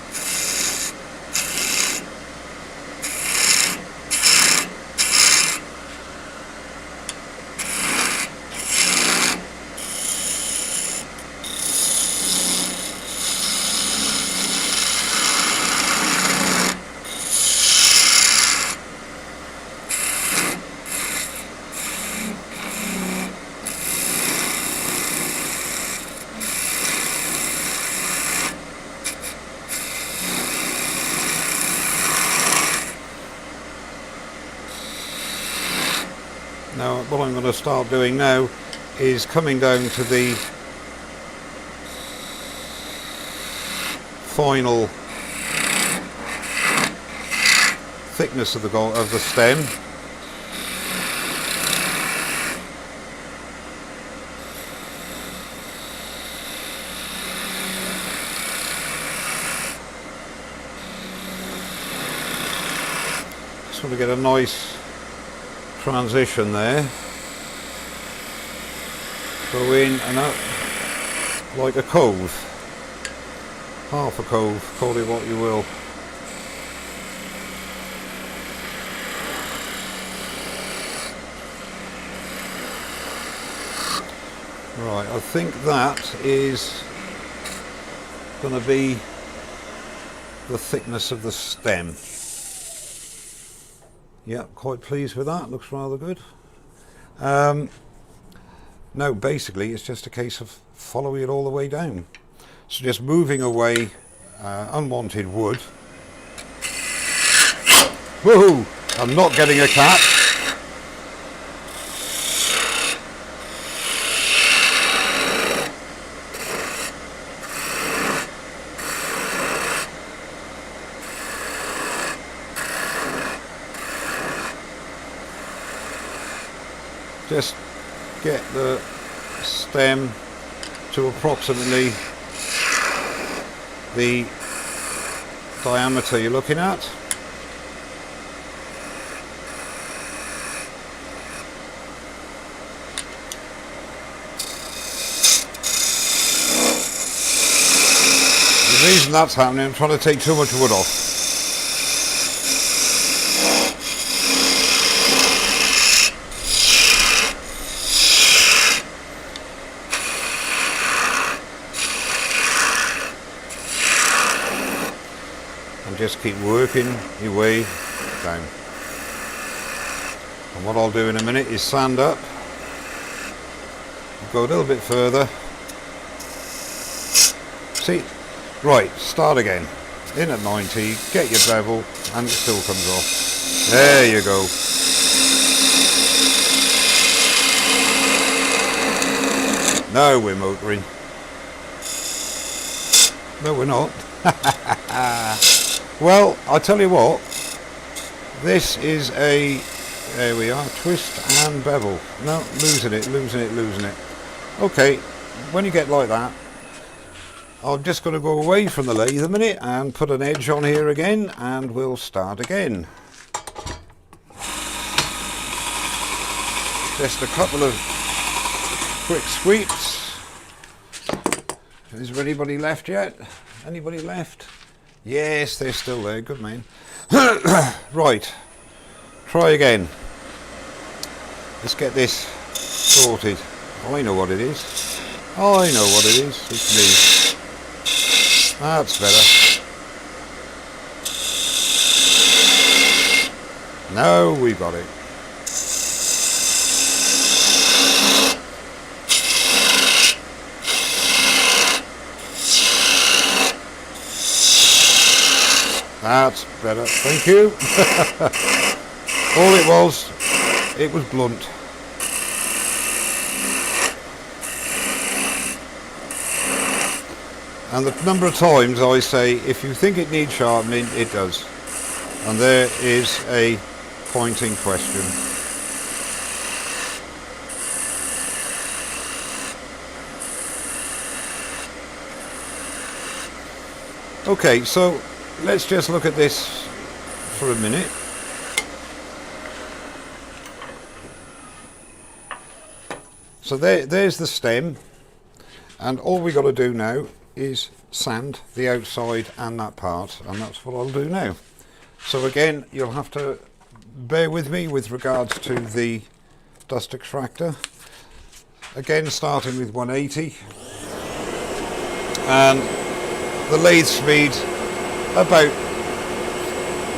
Now what I'm going to start doing now is coming down to the final thickness of the stem. Sort of get a nice transition there. Go in and out like a cove, half a cove, call it what you will. Right, I think that is going to be the thickness of the stem. Yeah, quite pleased with that, looks rather good. No, basically it's just a case of following it all the way down. So just moving away unwanted wood. Woohoo! I'm not getting a cat. Just get the stem to approximately the diameter you're looking at. The reason that's happening, I'm trying to take too much wood off. Just keep working your way down. And what I'll do in a minute is sand up, go a little bit further. See, right, start again. In at 90, get your bevel, and it still comes off. There you go. Now we're motoring. No, we're not. Well, I'll tell you what, this is a, there we are, twist and bevel. No, losing it. Okay, when you get like that, I'm just going to go away from the lathe a minute and put an edge on here again, and we'll start again. Just a couple of quick sweeps. Is there anybody left yet? Anybody left? Yes, they're still there. Good man. Right. Try again. Let's get this sorted. I know what it is. It's me. That's better. Now we've got it. That's better, thank you. All it was blunt. And the number of times I say, if you think it needs sharpening, it does. And there is a pointing question. Okay, so let's just look at this for a minute. So there's the stem, and all we got to do now is sand the outside and that part, and that's what I'll do now. So again, you'll have to bear with me with regards to the dust extractor. Again, starting with 180, and the lathe speed about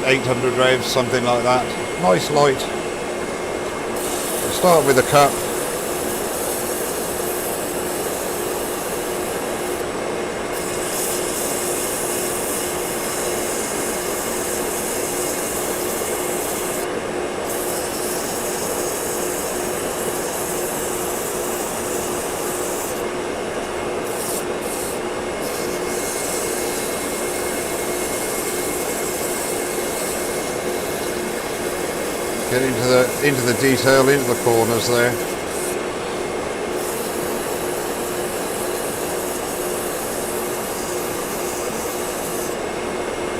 800 revs, something like that. Nice light. We'll start with a cup. Get into the detail, into the corners there.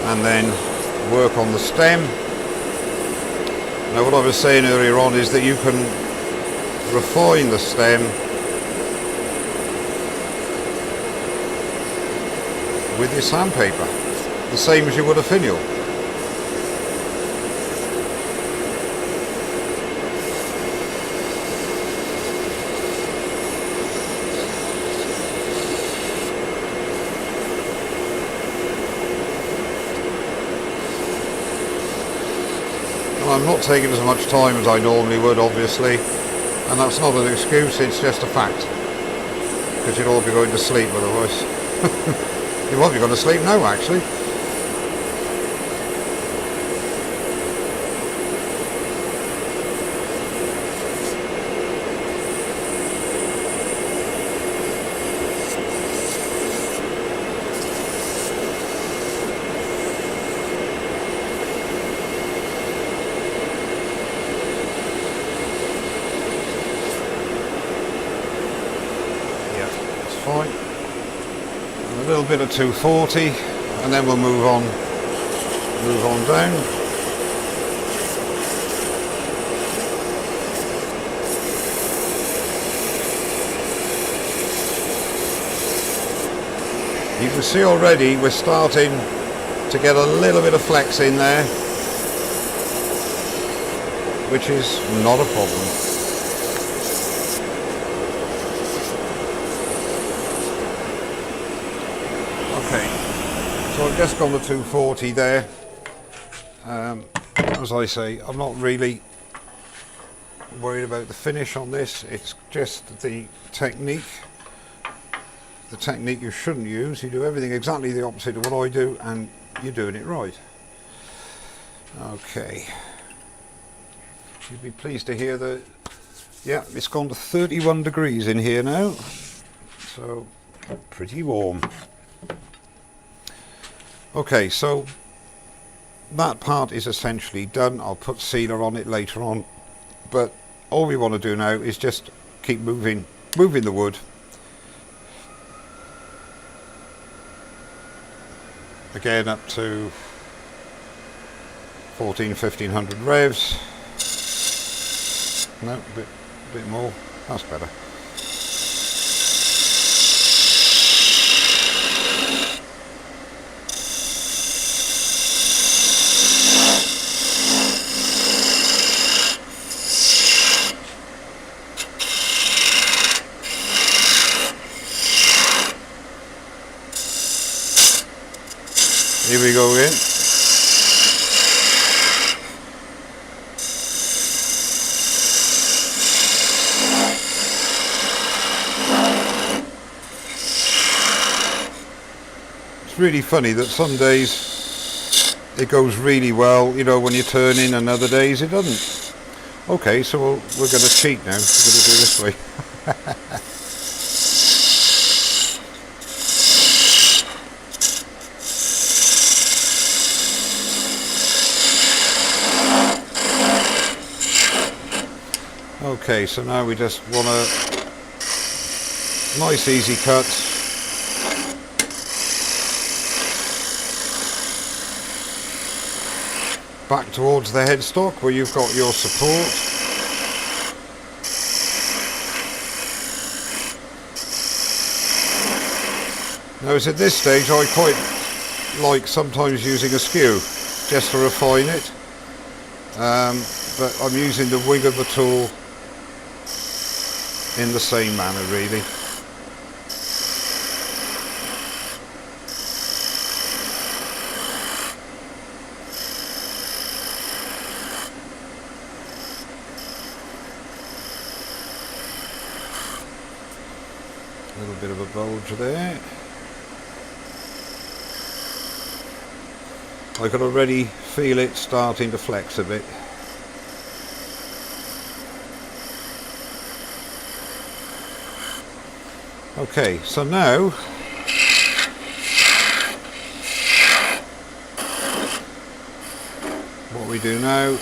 And then work on the stem. Now what I was saying earlier on is that you can refine the stem with your sandpaper, the same as you would a finial. I'm not taking as much time as I normally would, obviously, and that's not an excuse, it's just a fact, because you'd all be going to sleep otherwise. You might be going to sleep now, actually. Fine. And a little bit of 240, and then we'll move on down. You can see already we're starting to get a little bit of flex in there, which is not a problem. So I've just gone to 240 there. As I say, I'm not really worried about the finish on this. It's just the technique you shouldn't use. You do everything exactly the opposite of what I do, and you're doing it right. Okay. You'd be pleased to hear that, yeah, it's gone to 31 degrees in here now. So, pretty warm. Okay, so that part is essentially done. I'll put sealer on it later on, but all we want to do now is just keep moving the wood. Again, up to 1500 revs. No, a bit more. That's better. Here we go again. It's really funny that some days it goes really well, you know, when you're turning, and other days it doesn't. Okay, so we're going to cheat now. We're going to do it this way. Okay, so now we just want a nice easy cut. Back towards the headstock where you've got your support. Now it's at this stage I quite like sometimes using a skew just to refine it, but I'm using the wing of the tool in the same manner, really. A little bit of a bulge there. I can already feel it starting to flex a bit. Okay, so now what we do now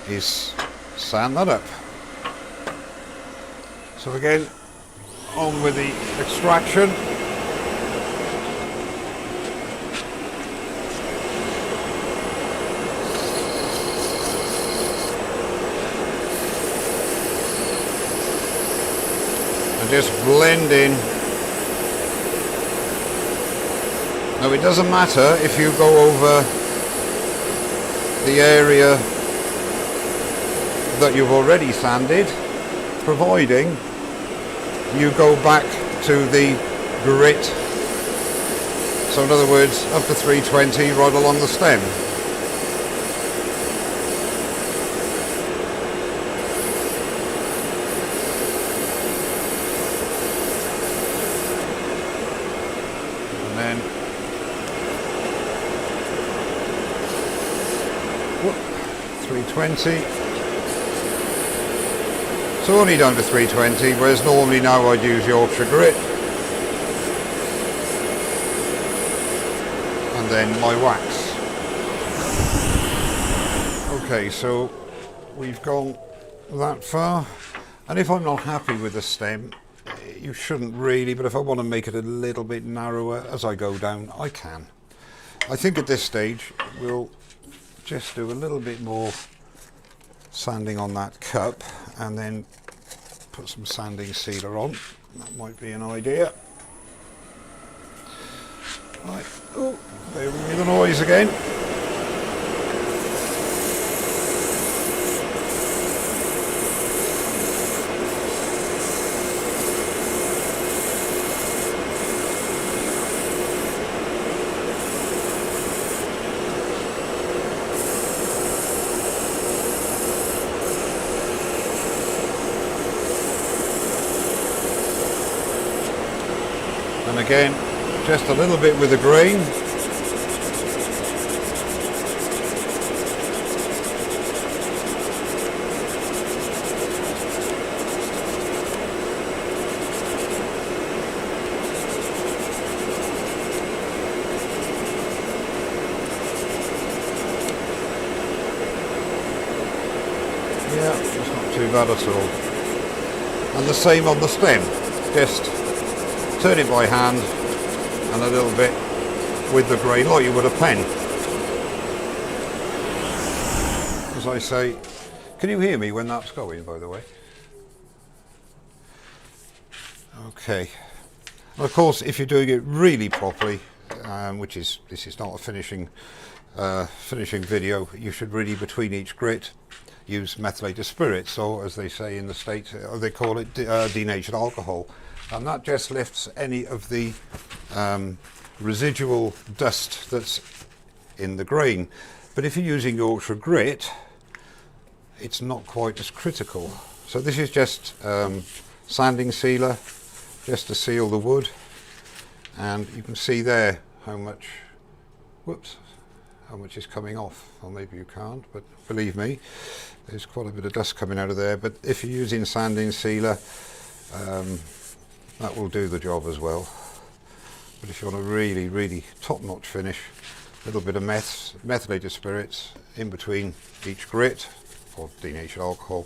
is sand that up. So again, on with the extraction. just blend in. Now it doesn't matter if you go over the area that you've already sanded, providing you go back to the grit. So in other words, up to 320 right along the stem. And then 320. So only down to 320, whereas normally now I'd use Yorkshire grit. And then my wax. Okay, so we've gone that far. And if I'm not happy with the stem, you shouldn't really, but if I want to make it a little bit narrower as I go down, I can. I think at this stage we'll just do a little bit more sanding on that cup and then put some sanding sealer on. That might be an idea. Right, oh, there will be the noise again. And again, just a little bit with the grain. Yeah, it's not too bad at all. And the same on the stem, just turn it by hand and a little bit with the grain like you would a pen. As I say, can you hear me when that's going, by the way? Okay. And of course, if you're doing it really properly, this is not a finishing video, you should really between each grit use methylated spirits, or as they say in the States, they call it denatured alcohol. And that just lifts any of the residual dust that's in the grain. But if you're using Yorkshire grit, it's not quite as critical. So this is just sanding sealer, just to seal the wood. And you can see there how much, how much is coming off. Or maybe you can't, but believe me, there's quite a bit of dust coming out of there. But if you're using sanding sealer, that will do the job as well. But if you want a really, really top-notch finish, a little bit of methylated spirits in between each grit, or denatured alcohol,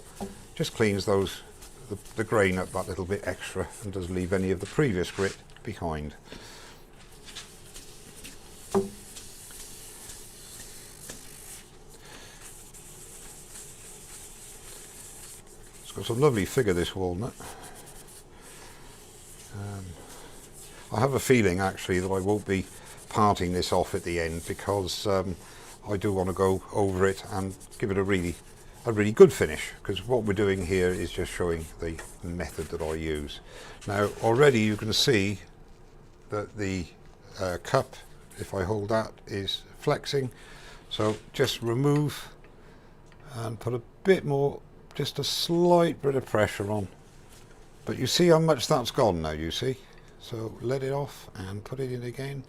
just cleans the grain up that little bit extra and doesn't leave any of the previous grit behind. It's got some lovely figure, this walnut. I have a feeling actually that I won't be parting this off at the end, because I do want to go over it and give it a really good finish, because what we're doing here is just showing the method that I use. Now already you can see that the cup, if I hold that, is flexing, so just remove and put a bit more, just a slight bit of pressure on. But you see how much that's gone now, you see? So let it off and put it in again.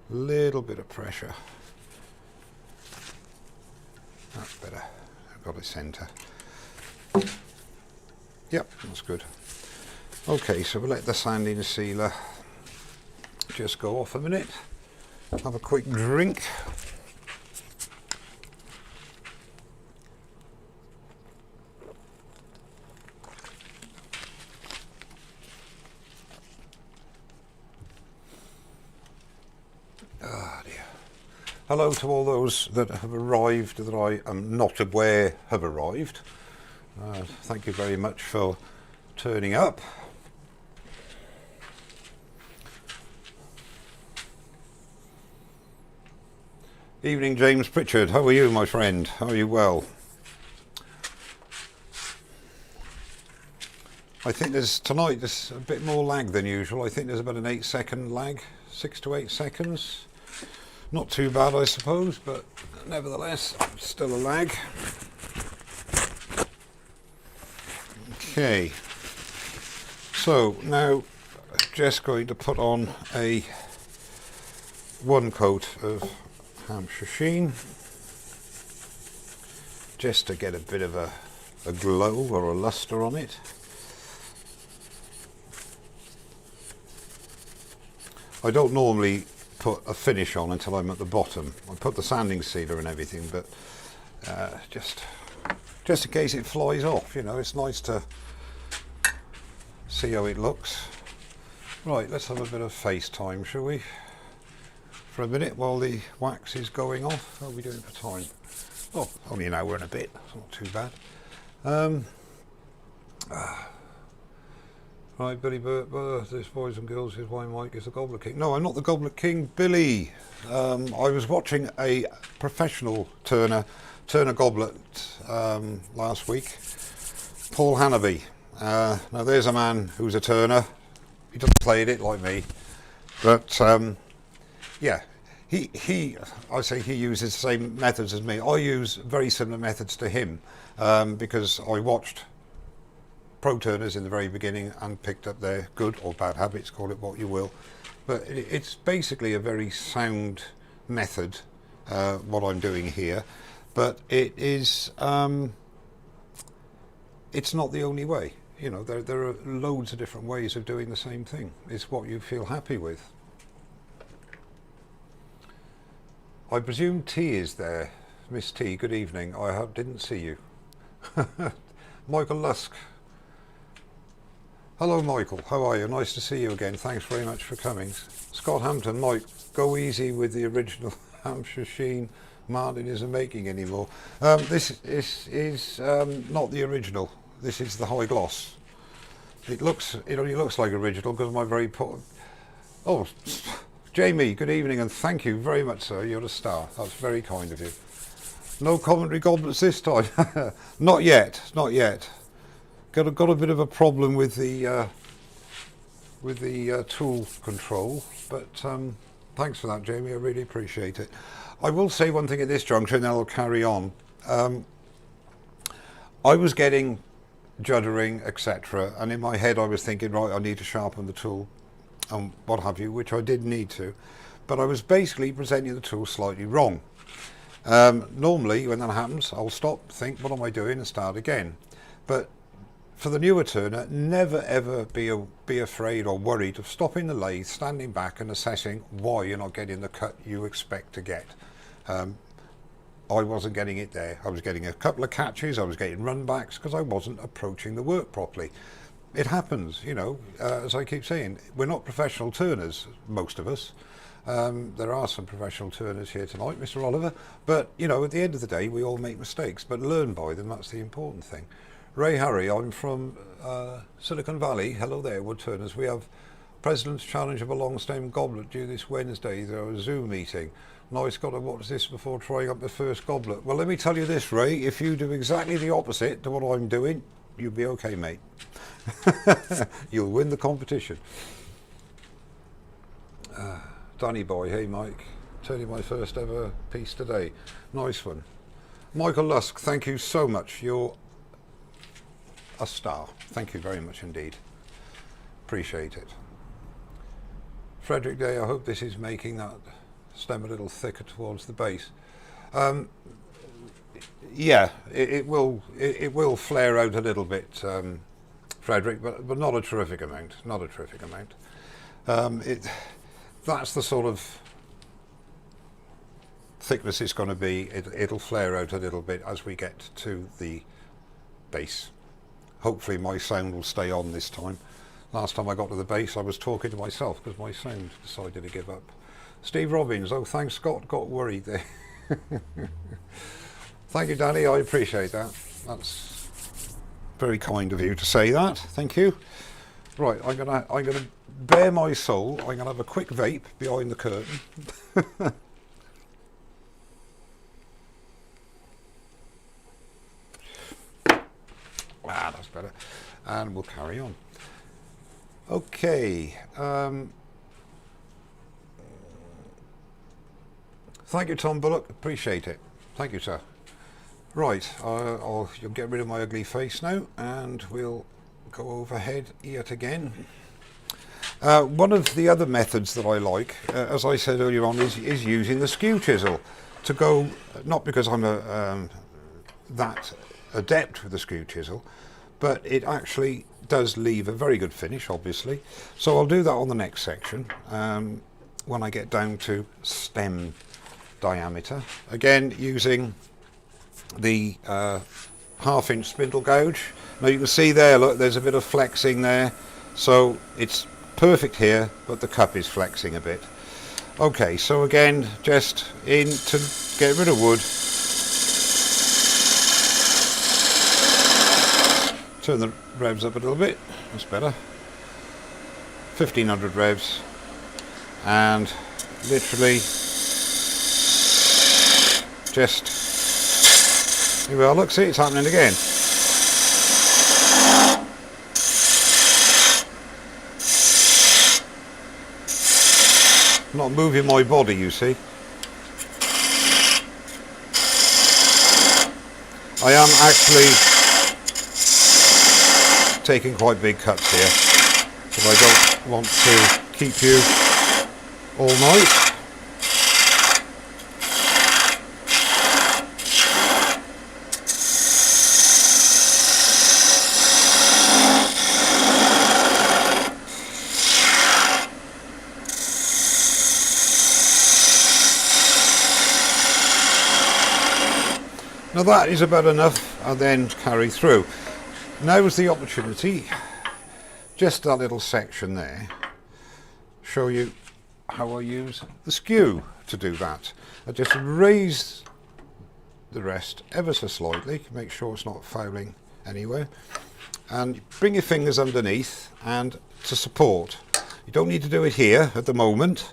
Little bit of pressure. That's better. I've got it centre. Yep, that's good. Okay, so we'll let the sanding sealer just go off a minute. Have a quick drink. Ah, dear. Hello to all those that have arrived that I am not aware have arrived. Thank you very much for turning up. Evening, James Pritchard. How are you, my friend? How are you? Well, I think there's a bit more lag than usual. I think there's about an 8-second lag, 6 to 8 seconds. Not too bad, I suppose, but nevertheless, still a lag. Okay, so now just going to put on one coat of Hampshire Sheen, just to get a bit of a glow or a luster on it. I don't normally put a finish on until I'm at the bottom. I put the sanding sealer and everything, but just in case it flies off, you know, it's nice to see how it looks. Right, let's have a bit of FaceTime, shall we? For a minute while the wax is going off. How are we doing for time? Oh, only an hour and a bit. It's not too bad. Right, Billy Burt, this boys and girls is why Mike is the Goblet King. No, I'm not the Goblet King, Billy. I was watching a professional turner goblet last week, Paul Hannaby. Now there's a man who's a turner. He doesn't play it like me, but yeah, I say he uses the same methods as me. I use very similar methods to him because I watched pro turners in the very beginning and picked up their good or bad habits, call it what you will, but it's basically a very sound method what I'm doing here, but it is it's not the only way. You know, there are loads of different ways of doing the same thing. It's what you feel happy with. I presume T is there. Miss T, good evening. I didn't see you. Michael Lusk. Hello, Michael. How are you? Nice to see you again. Thanks very much for coming. Scott Hampton. Mike, go easy with the original Hampshire Sheen. Martin isn't making anymore. This is not the original. This is the high gloss. It only looks like original because of my very poor. Oh, Jamie, good evening and thank you very much, sir. You're a star. That's very kind of you. No commentary goblets this time. Not yet. Not yet. Got a bit of a problem with the tool control, but thanks for that, Jamie. I really appreciate it. I will say one thing at this juncture, and then I'll carry on. I was getting juddering, etc., and in my head I was thinking, right, I need to sharpen the tool and what have you, which I did need to, but I was basically presenting the tool slightly wrong. Normally when that happens, I'll stop, think, what am I doing, and start again. But for the newer turner, never ever be afraid or worried of stopping the lathe, standing back and assessing why you're not getting the cut you expect to get. I wasn't getting it there. I was getting a couple of catches, I was getting run backs because I wasn't approaching the work properly. It happens, you know, as I keep saying, we're not professional turners, most of us. There are some professional turners here tonight, Mr. Oliver, but you know, at the end of the day, we all make mistakes, but learn by them, that's the important thing. Ray Harry, I'm from Silicon Valley. Hello there, woodturners. We have President's Challenge of a Long Stem Goblet due this Wednesday. There was a Zoom meeting. Nice, got to watch this before trying up the first goblet. Well, let me tell you this, Ray, if you do exactly the opposite to what I'm doing, you'll be okay, mate. You'll win the competition. Danny boy, hey Mike, turning my first ever piece today. Nice one. Michael Lusk, thank you so much. You're a star. Thank you very much indeed. Appreciate it. Frederick Day, I hope this is making that stem a little thicker towards the base. Yeah, it will flare out a little bit, Frederick, but not a terrific amount. Not a terrific amount. That's the sort of thickness it's going to be. It'll flare out a little bit as we get to the base. Hopefully my sound will stay on this time. Last time I got to the base I was talking to myself because my sound decided to give up. Steve Robbins, oh thanks Scott, got worried there. Thank you Danny, I appreciate that. That's very kind of you to say that, thank you. Right, I'm gonna bare my soul, I'm gonna have a quick vape behind the curtain. That's better. And we'll carry on. Okay. Thank you, Tom Bullock. Appreciate it. Thank you, sir. Right, you'll get rid of my ugly face now, and we'll go overhead yet again. One of the other methods that I like, as I said earlier on, is using the skew chisel to go, not because I'm that adept with the skew chisel, but it actually does leave a very good finish, obviously. So I'll do that on the next section when I get down to stem diameter. Again, using the 1/2 inch spindle gouge. Now you can see there, look, there's a bit of flexing there, so it's perfect here, but the cup is flexing a bit. Okay, so again, just in to get rid of wood, turn the revs up a little bit, that's better, 1500 revs, and literally just, here we are, look, see, it's happening again. I'm not moving my body, you see. I am actually taking quite big cuts here, because I don't want to keep you all night. Now that is about enough, and then carry through. Now is the opportunity, just that little section there, show you how I use the skew to do that. I just raise the rest ever so slightly, make sure it's not fouling anywhere, and bring your fingers underneath and to support. You don't need to do it here at the moment,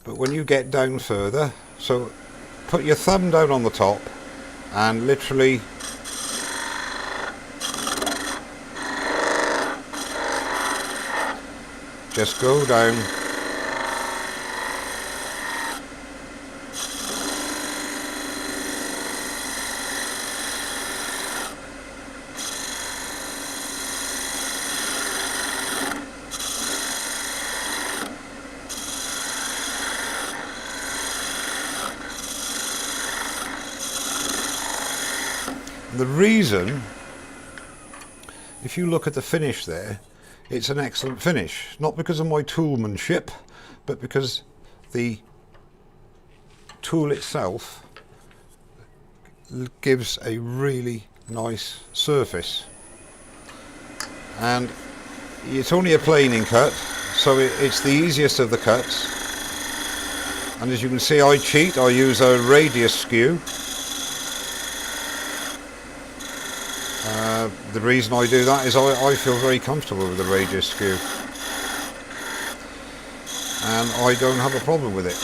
but when you get down further, so put your thumb down on the top and literally just go down. The reason, if you look at the finish there, it's an excellent finish, not because of my toolmanship, but because the tool itself gives a really nice surface. And it's only a planing cut, so it's the easiest of the cuts. And as you can see, I cheat, I use a radius skew. The reason I do that is I feel very comfortable with the radius skew, and I don't have a problem with it.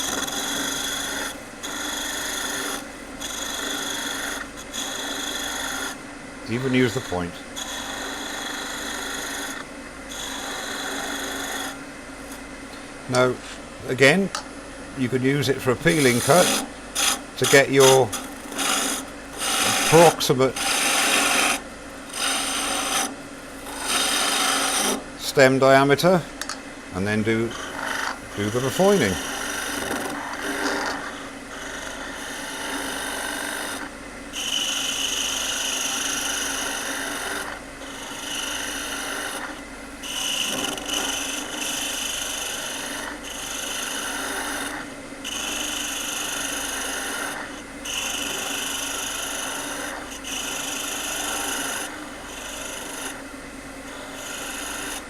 Even use the point. Now again, you could use it for a peeling cut to get your approximate stem diameter, and then do the refining.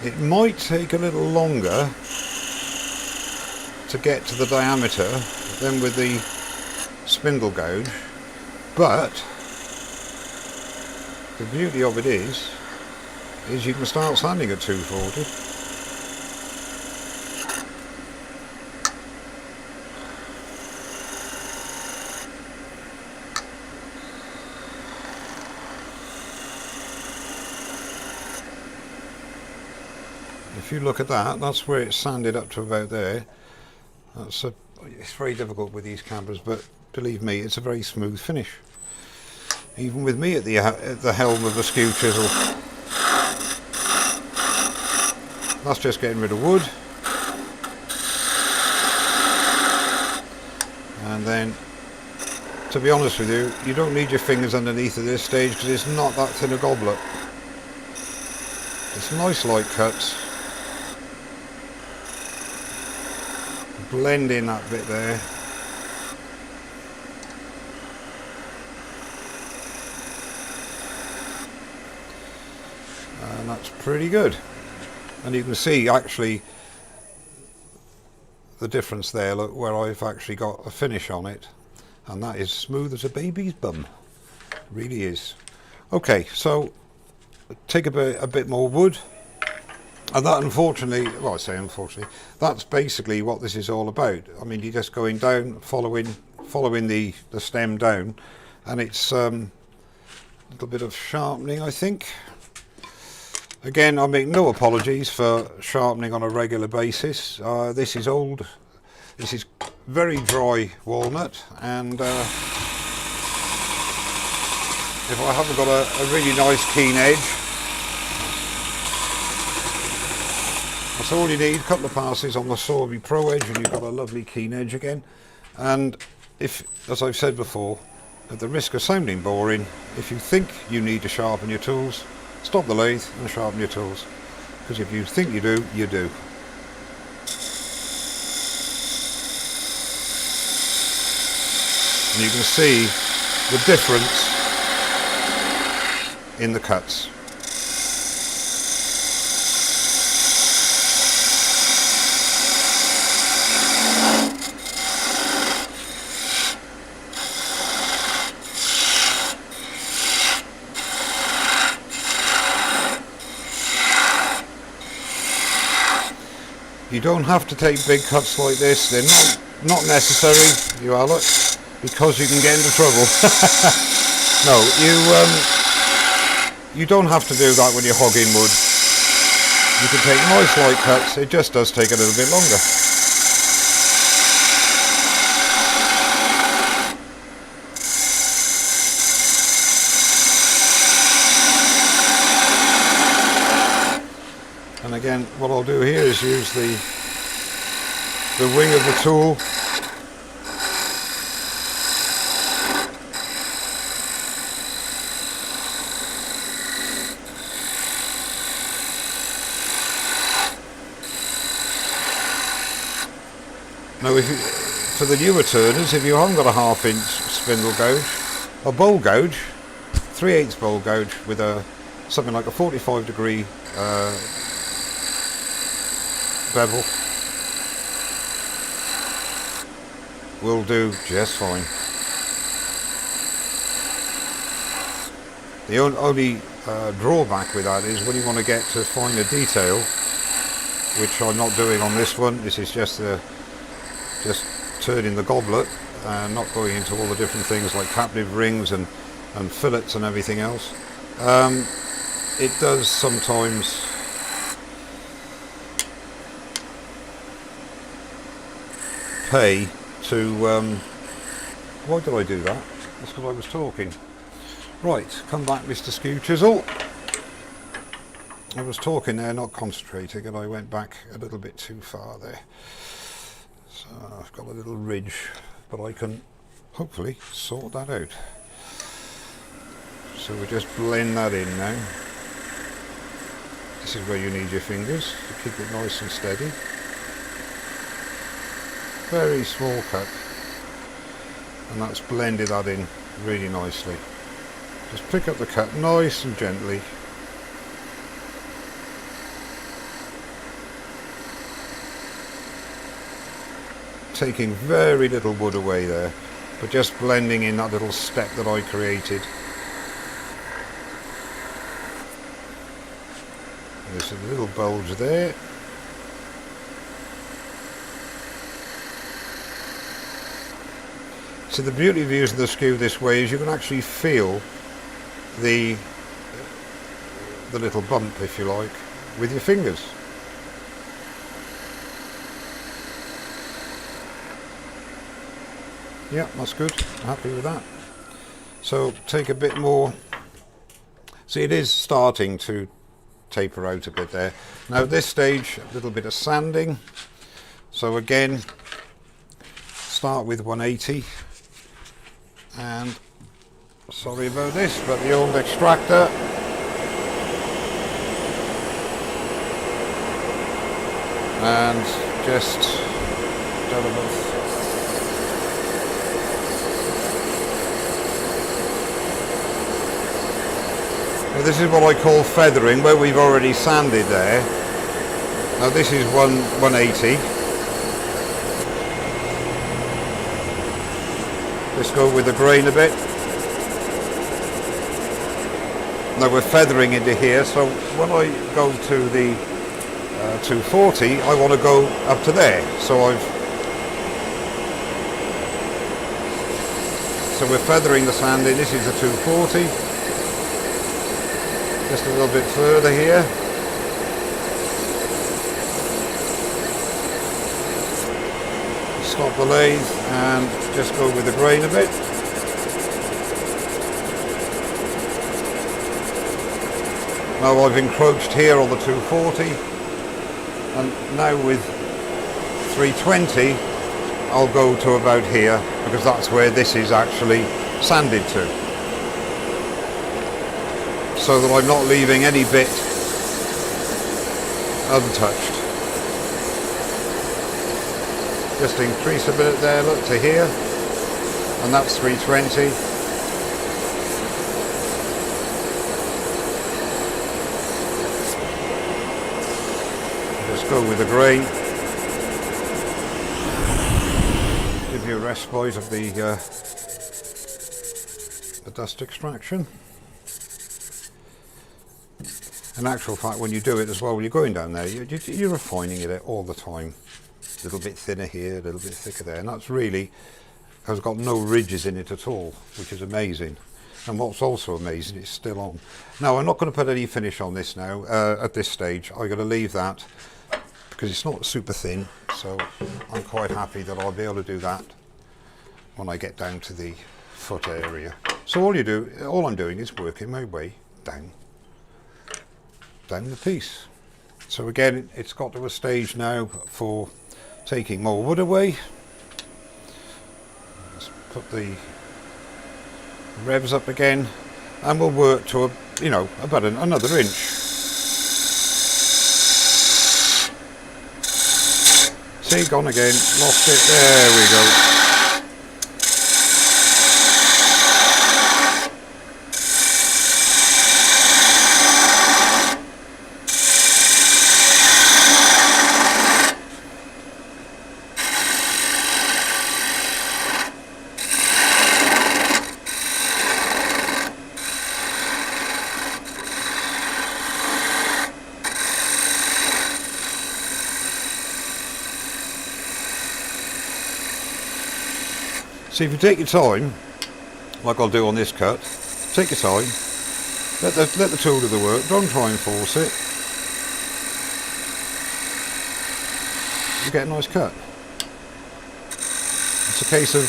It might take a little longer to get to the diameter than with the spindle gouge, but the beauty of it is you can start sanding at 240. If you look at that, that's where it's sanded up to about there. It's very difficult with these cameras, but believe me, it's a very smooth finish. Even with me at the helm of a skew chisel. That's just getting rid of wood. And then, to be honest with you, you don't need your fingers underneath at this stage because it's not that thin a goblet. It's nice light cuts. Blend in that bit there. And that's pretty good. And you can see actually the difference there, look, where I've actually got a finish on it, and that is smooth as a baby's bum. It really is. Okay, so take a bit more wood, and that, unfortunately, well, I say unfortunately, that's basically what this is all about. I mean, you're just going down, following the stem down, and it's a little bit of sharpening, I think. Again, I make no apologies for sharpening on a regular basis. This is old. This is very dry walnut, and if I haven't got a really nice keen edge, that's all you need. A couple of passes on the Sorby Pro edge and you've got a lovely keen edge again. And if, as I've said before, at the risk of sounding boring, if you think you need to sharpen your tools, stop the lathe and sharpen your tools, because if you think you do, you do. And you can see the difference in the cuts. You don't have to take big cuts like this. They're not necessary. You are, look, because you can get into trouble. No, you don't have to do that when you're hogging wood. You can take nice light cuts. It just does take a little bit longer. And again, what I'll do here is use the wing of the tool now. For the newer turners, if you haven't got a 1/2 inch spindle gouge, a bowl gouge, 3/8 bowl gouge with something like a 45-degree bevel will do just fine. The only drawback with that is when you want to get to finer detail, which I'm not doing on this one. This is just turning the goblet and not going into all the different things like captive rings and fillets and everything else. It does sometimes pay to why did I do that? That's because I was talking. Right, come back, Mr. Skew Chisel. I was talking there, not concentrating, and I went back a little bit too far there. So I've got a little ridge, but I can hopefully sort that out. So we just blend that in now. This is where you need your fingers to keep it nice and steady. Very small cut, and that's blended that in really nicely. Just pick up the cut nice and gently. Taking very little wood away there, but just blending in that little step that I created. There's a little bulge there. So the beauty of using the skew this way is you can actually feel the little bump, if you like, with your fingers. Yeah, that's good. Happy with that. So take a bit more. See, it is starting to taper out a bit there. Now at this stage, a little bit of sanding. So again, start with 180. And sorry about this, but the old extractor. And just done about. Now this is what I call feathering, where we've already sanded there. Now this is 180. Just go with the grain a bit. Now we're feathering into here, so when I go to the 240, I want to go up to there. So we're feathering the sand in. This is the 240. Just a little bit further here. Stop the lathe and just go with the grain a bit. Now I've encroached here on the 240, and now with 320 I'll go to about here, because that's where this is actually sanded to, so that I'm not leaving any bit untouched. Just increase a bit there, look to here, and that's 320. Just go with the grain. Give you a respite of the dust extraction. In actual fact, when you do it as well, when you're going down there, you're refining it all the time. A little bit thinner here, a little bit thicker there, and that's really has got no ridges in it at all, which is amazing. And what's also amazing, it's still on. Now I'm not going to put any finish on this now at this stage. I'm going to leave that because it's not super thin, so I'm quite happy that I'll be able to do that when I get down to the foot area. So all I'm doing is working my way down the piece. So again, it's got to a stage now for taking more wood away. Let's put the revs up again, and we'll work to about another inch. See, gone again, lost it. There we go. See, if you take your time, like I'll do on this cut, take your time, let the tool do the work, don't try and force it. You get a nice cut. It's a case of,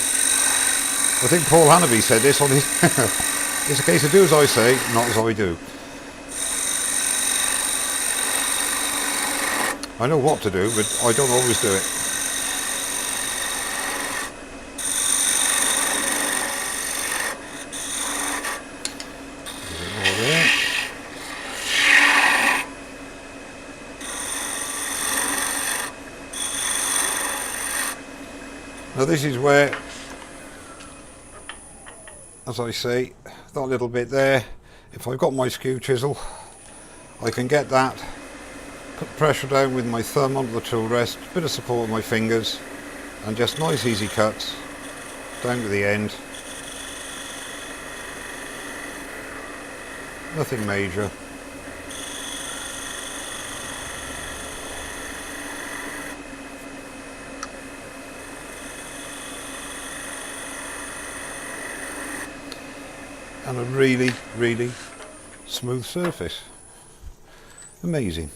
I think Paul Hannaby said this on his, it's a case of do as I say, not as I do. I know what to do, but I don't always do it. Now this is where, as I say, that little bit there, if I've got my skew chisel, I can get that, put pressure down with my thumb onto the tool rest, bit of support with my fingers, and just nice easy cuts down to the end. Nothing major. And a really, really smooth surface. Amazing.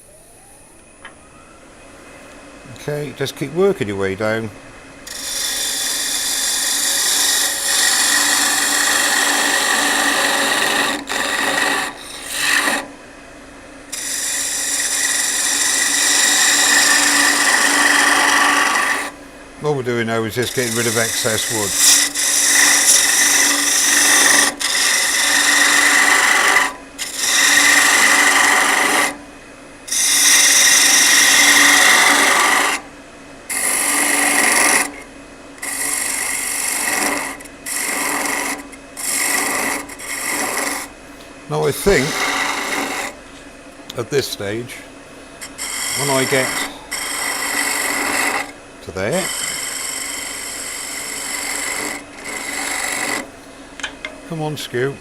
Okay, just keep working your way down. doing now is just getting rid of excess wood. Now I think at this stage, when I get to there, come on skew,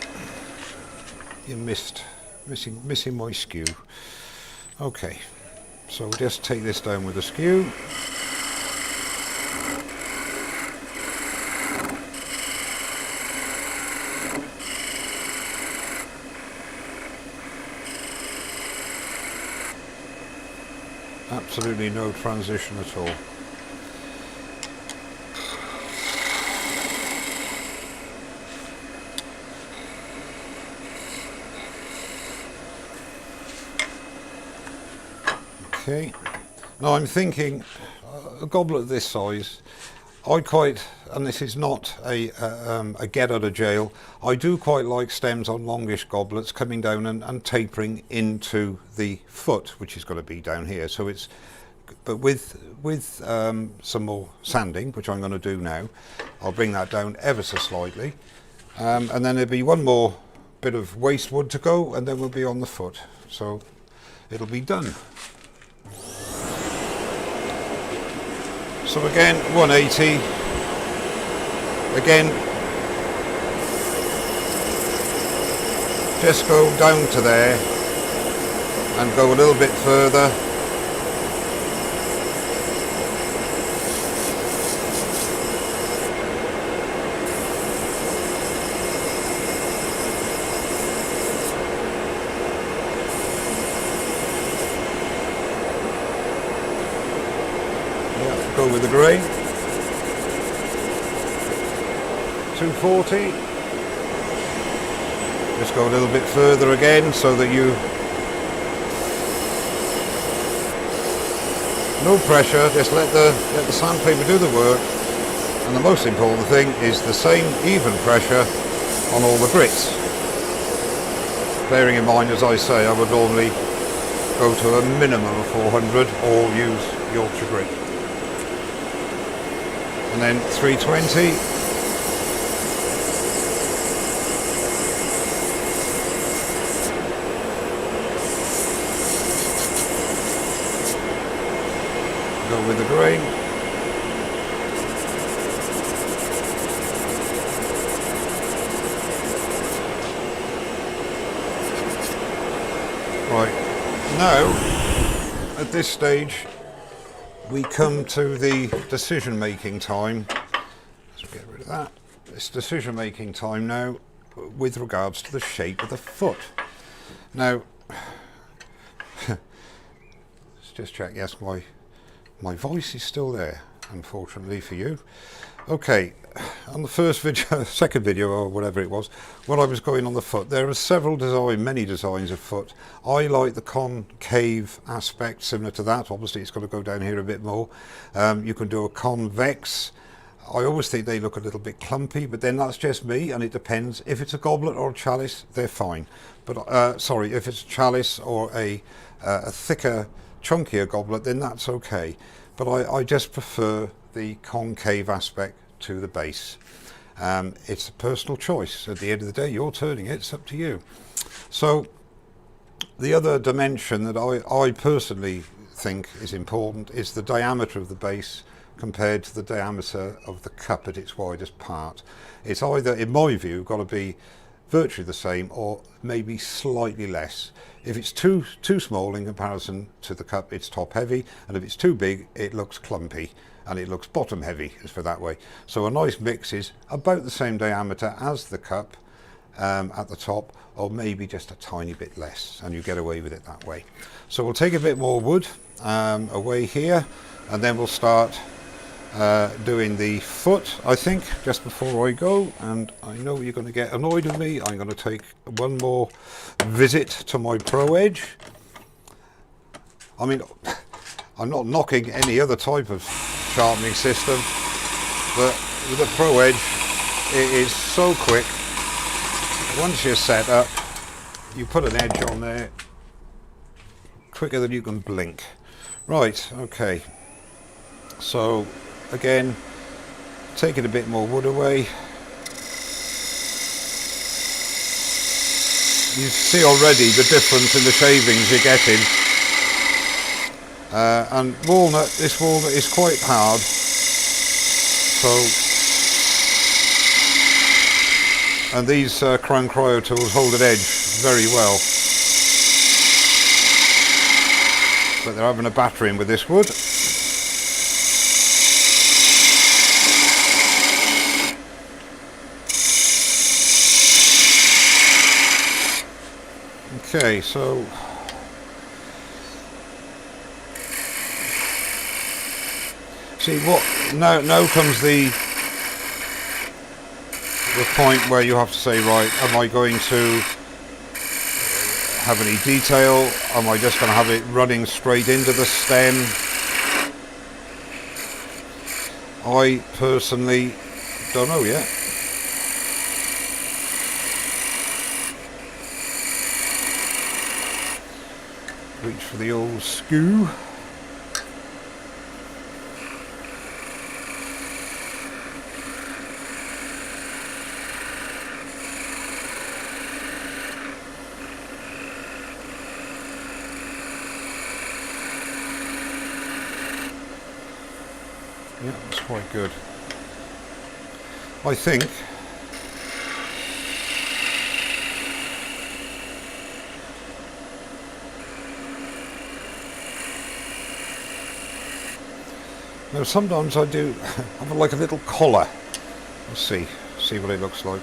you missing my skew. Okay, so we'll just take this down with a skew. Absolutely no transition at all. Okay, now I'm thinking a goblet of this size, and this is not a get out of jail, I do quite like stems on longish goblets coming down and tapering into the foot, which is going to be down here. So it's, but with some more sanding, which I'm going to do now, I'll bring that down ever so slightly, and then there'll be one more bit of waste wood to go, and then we'll be on the foot. So it'll be done. So again, 180, again, just go down to there and go a little bit further. Go with the grain. 240. Just go a little bit further again so that you, no pressure, just let the sandpaper do the work, and the most important thing is the same even pressure on all the grits. Bearing in mind, as I say, I would normally go to a minimum of 400 or use Yorkshire grit. And then 320. Go with the grain. Right, now at this stage we come to the decision making time. Let's get rid of that. It's decision making time now with regards to the shape of the foot. Now, let's just check, yes, my voice is still there, unfortunately for you. Okay, on the first video, second video or whatever it was, when I was going on the foot, there are many designs of foot. I like the concave aspect, similar to that. Obviously it's got to go down here a bit more. You can do a convex. I always think they look a little bit clumpy, but then that's just me, and it depends. If it's a goblet or a chalice, they're fine. But sorry, if it's a chalice or a thicker, chunkier goblet, then that's okay. But I just prefer the concave aspect to the base. It's a personal choice. At the end of the day, you're turning it, it's up to you. So the other dimension that I personally think is important is the diameter of the base compared to the diameter of the cup at its widest part. It's either, in my view, got to be virtually the same or maybe slightly less. If it's too small in comparison to the cup, it's top heavy, and if it's too big, it looks clumpy and it looks bottom heavy, as for that way. So a nice mix is about the same diameter as the cup at the top, or maybe just a tiny bit less, and you get away with it that way. So we'll take a bit more wood away here, and then we'll start doing the foot, I think, just before I go. And I know you're going to get annoyed with me. I'm going to take one more visit to my Pro Edge. I mean, I'm not knocking any other type of sharpening system, but with the Pro Edge it is so quick. Once you're set up, you put an edge on there quicker than you can blink. Right, okay, so again, taking a bit more wood away. You see already the difference in the shavings you're getting. And walnut, this walnut is quite hard, so, and these Crown Cryo tools hold an edge very well. But they're having a battering with this wood. Okay, so see what now comes the point where you have to say, right, am I going to have any detail? Am I just going to have it running straight into the stem? I personally don't know yet. Reach for the old screw. Yeah, that's quite good. I think now sometimes I do have like a little collar. Let's see what it looks like.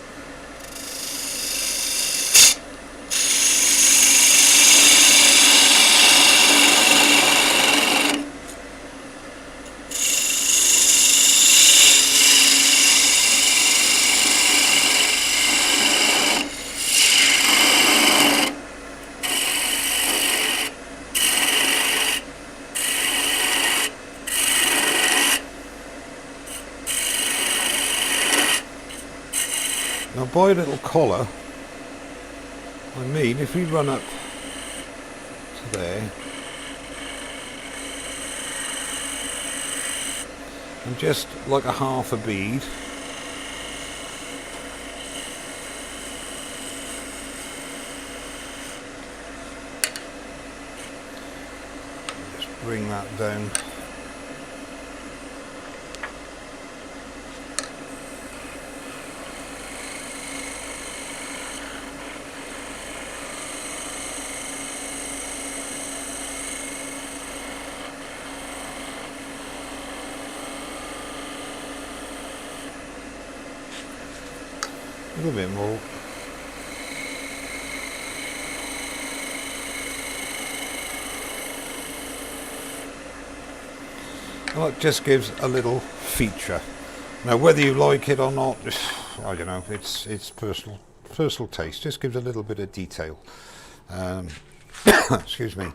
Now by a little collar, I mean if we run up to there and just like a half a bead, just bring that down. A little bit more. Well, it just gives a little feature. Now, whether you like it or not, I don't know. It's personal taste. Just gives a little bit of detail. Excuse me.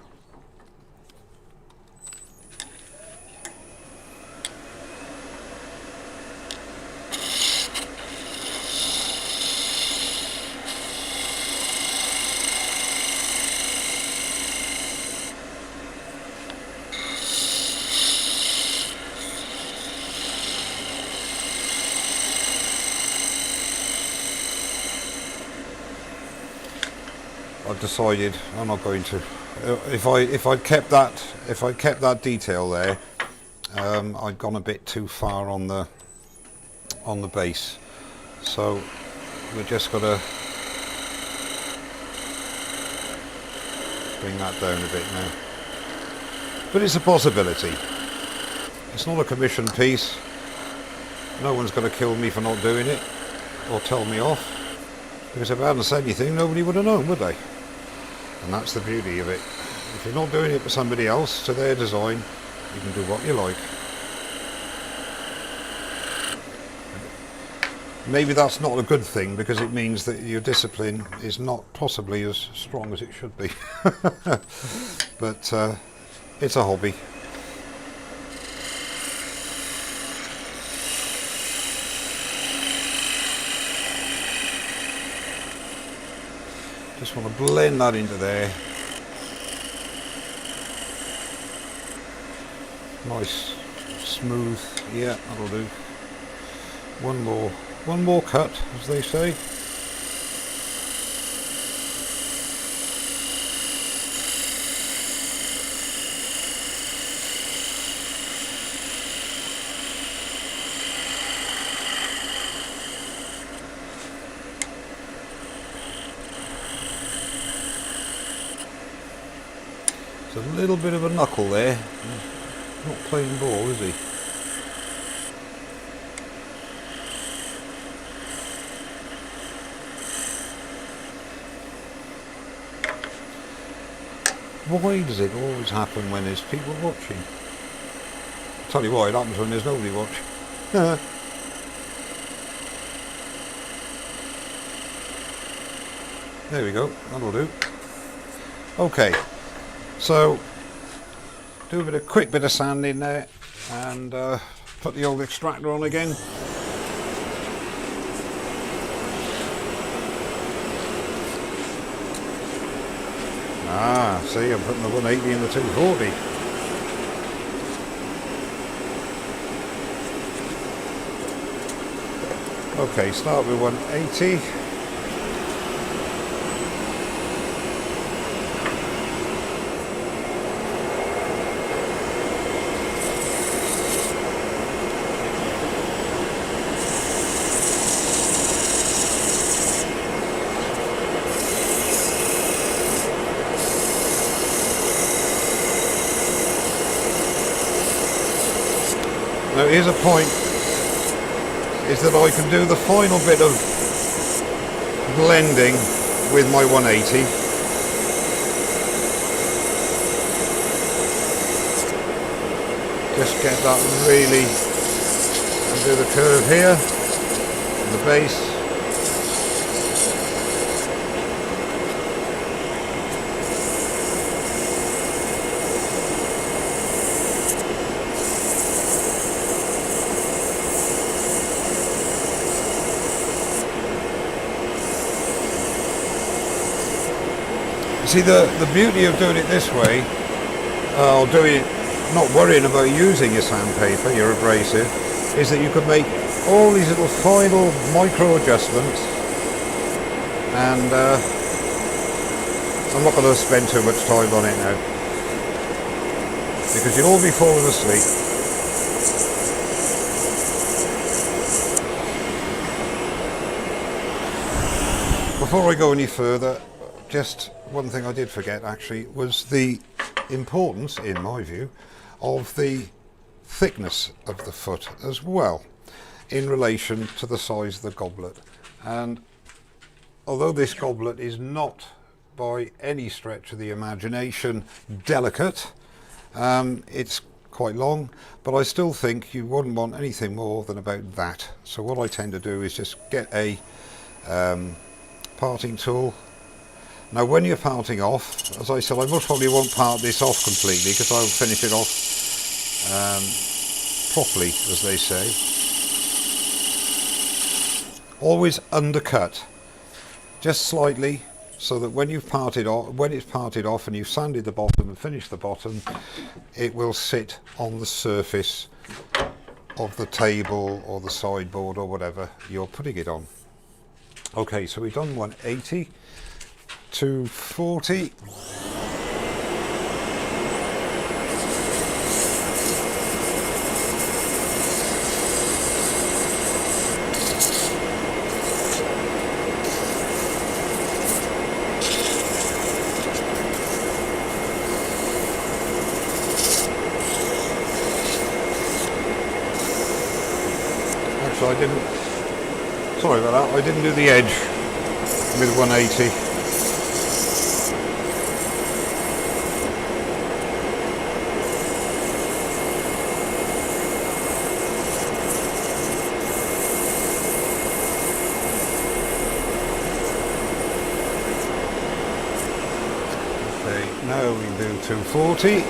I've decided I'm not going to. If I'd kept that detail there, I'd gone a bit too far on the base. So we're just got to bring that down a bit now. But it's a possibility. It's not a commissioned piece. No one's going to kill me for not doing it or tell me off. Because if I hadn't said anything, nobody would have known, would they? And that's the beauty of it. If you're not doing it for somebody else, to their design, you can do what you like. Maybe that's not a good thing, because it means that your discipline is not possibly as strong as it should be. But it's a hobby. Just want to blend that into there. Nice, smooth. Yeah, that'll do. One more cut, as they say. It's a little bit of a knuckle there. Not playing ball, is he? Why does it always happen when there's people watching? I'll tell you why it happens when there's nobody watching. There we go, that'll do. Okay, so do a quick bit of sanding there and put the old extractor on again. Ah, see, I'm putting the 180 in the 240. Okay, start with 180. Now here's a point, is that I can do the final bit of blending with my 180. Just get that really, and do the curve here, and the base. See, the beauty of doing it this way, or doing it, not worrying about using your sandpaper, your abrasive, is that you can make all these little final micro adjustments, and I'm not going to spend too much time on it now, because you'll all be falling asleep. Before I go any further, just one thing I did forget actually was the importance, in my view, of the thickness of the foot as well in relation to the size of the goblet. And although this goblet is not by any stretch of the imagination delicate, it's quite long, but I still think you wouldn't want anything more than about that. So what I tend to do is just get a parting tool. Now when you're parting off, as I said, I most probably won't part this off completely because I'll finish it off properly, as they say. Always undercut, just slightly, so that when you've parted off, when it's parted off and you've sanded the bottom and finished the bottom, it will sit on the surface of the table or the sideboard or whatever you're putting it on. Okay, so we've done 180. 240. Actually, I didn't. Sorry about that. I didn't do the edge with 180. Now we do 240.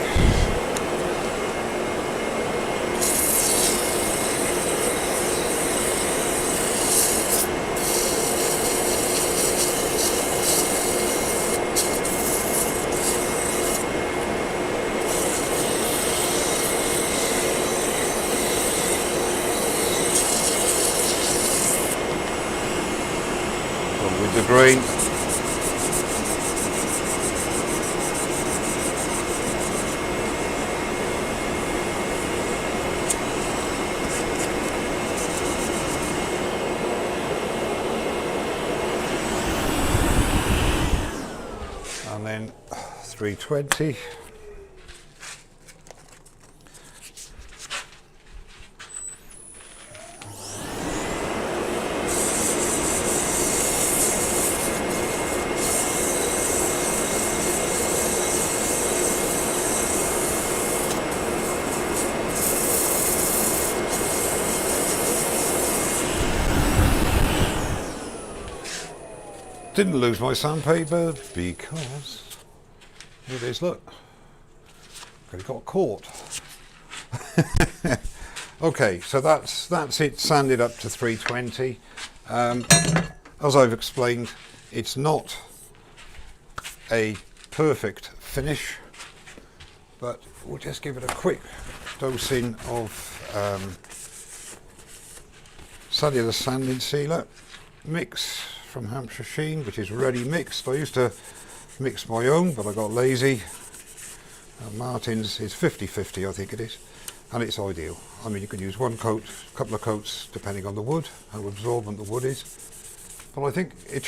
grain. And then 320. Didn't lose my sandpaper because here it is, look, it got caught. Okay, so that's it sanded up to 320. As I've explained, it's not a perfect finish, but we'll just give it a quick dosing of cellular sanding sealer mix from Hampshire Sheen, which is ready mixed. I used to mix my own, but I got lazy. Martin's is 50-50, I think it is, and it's ideal. I mean, you can use one coat, a couple of coats, depending on the wood, how absorbent the wood is. But I think it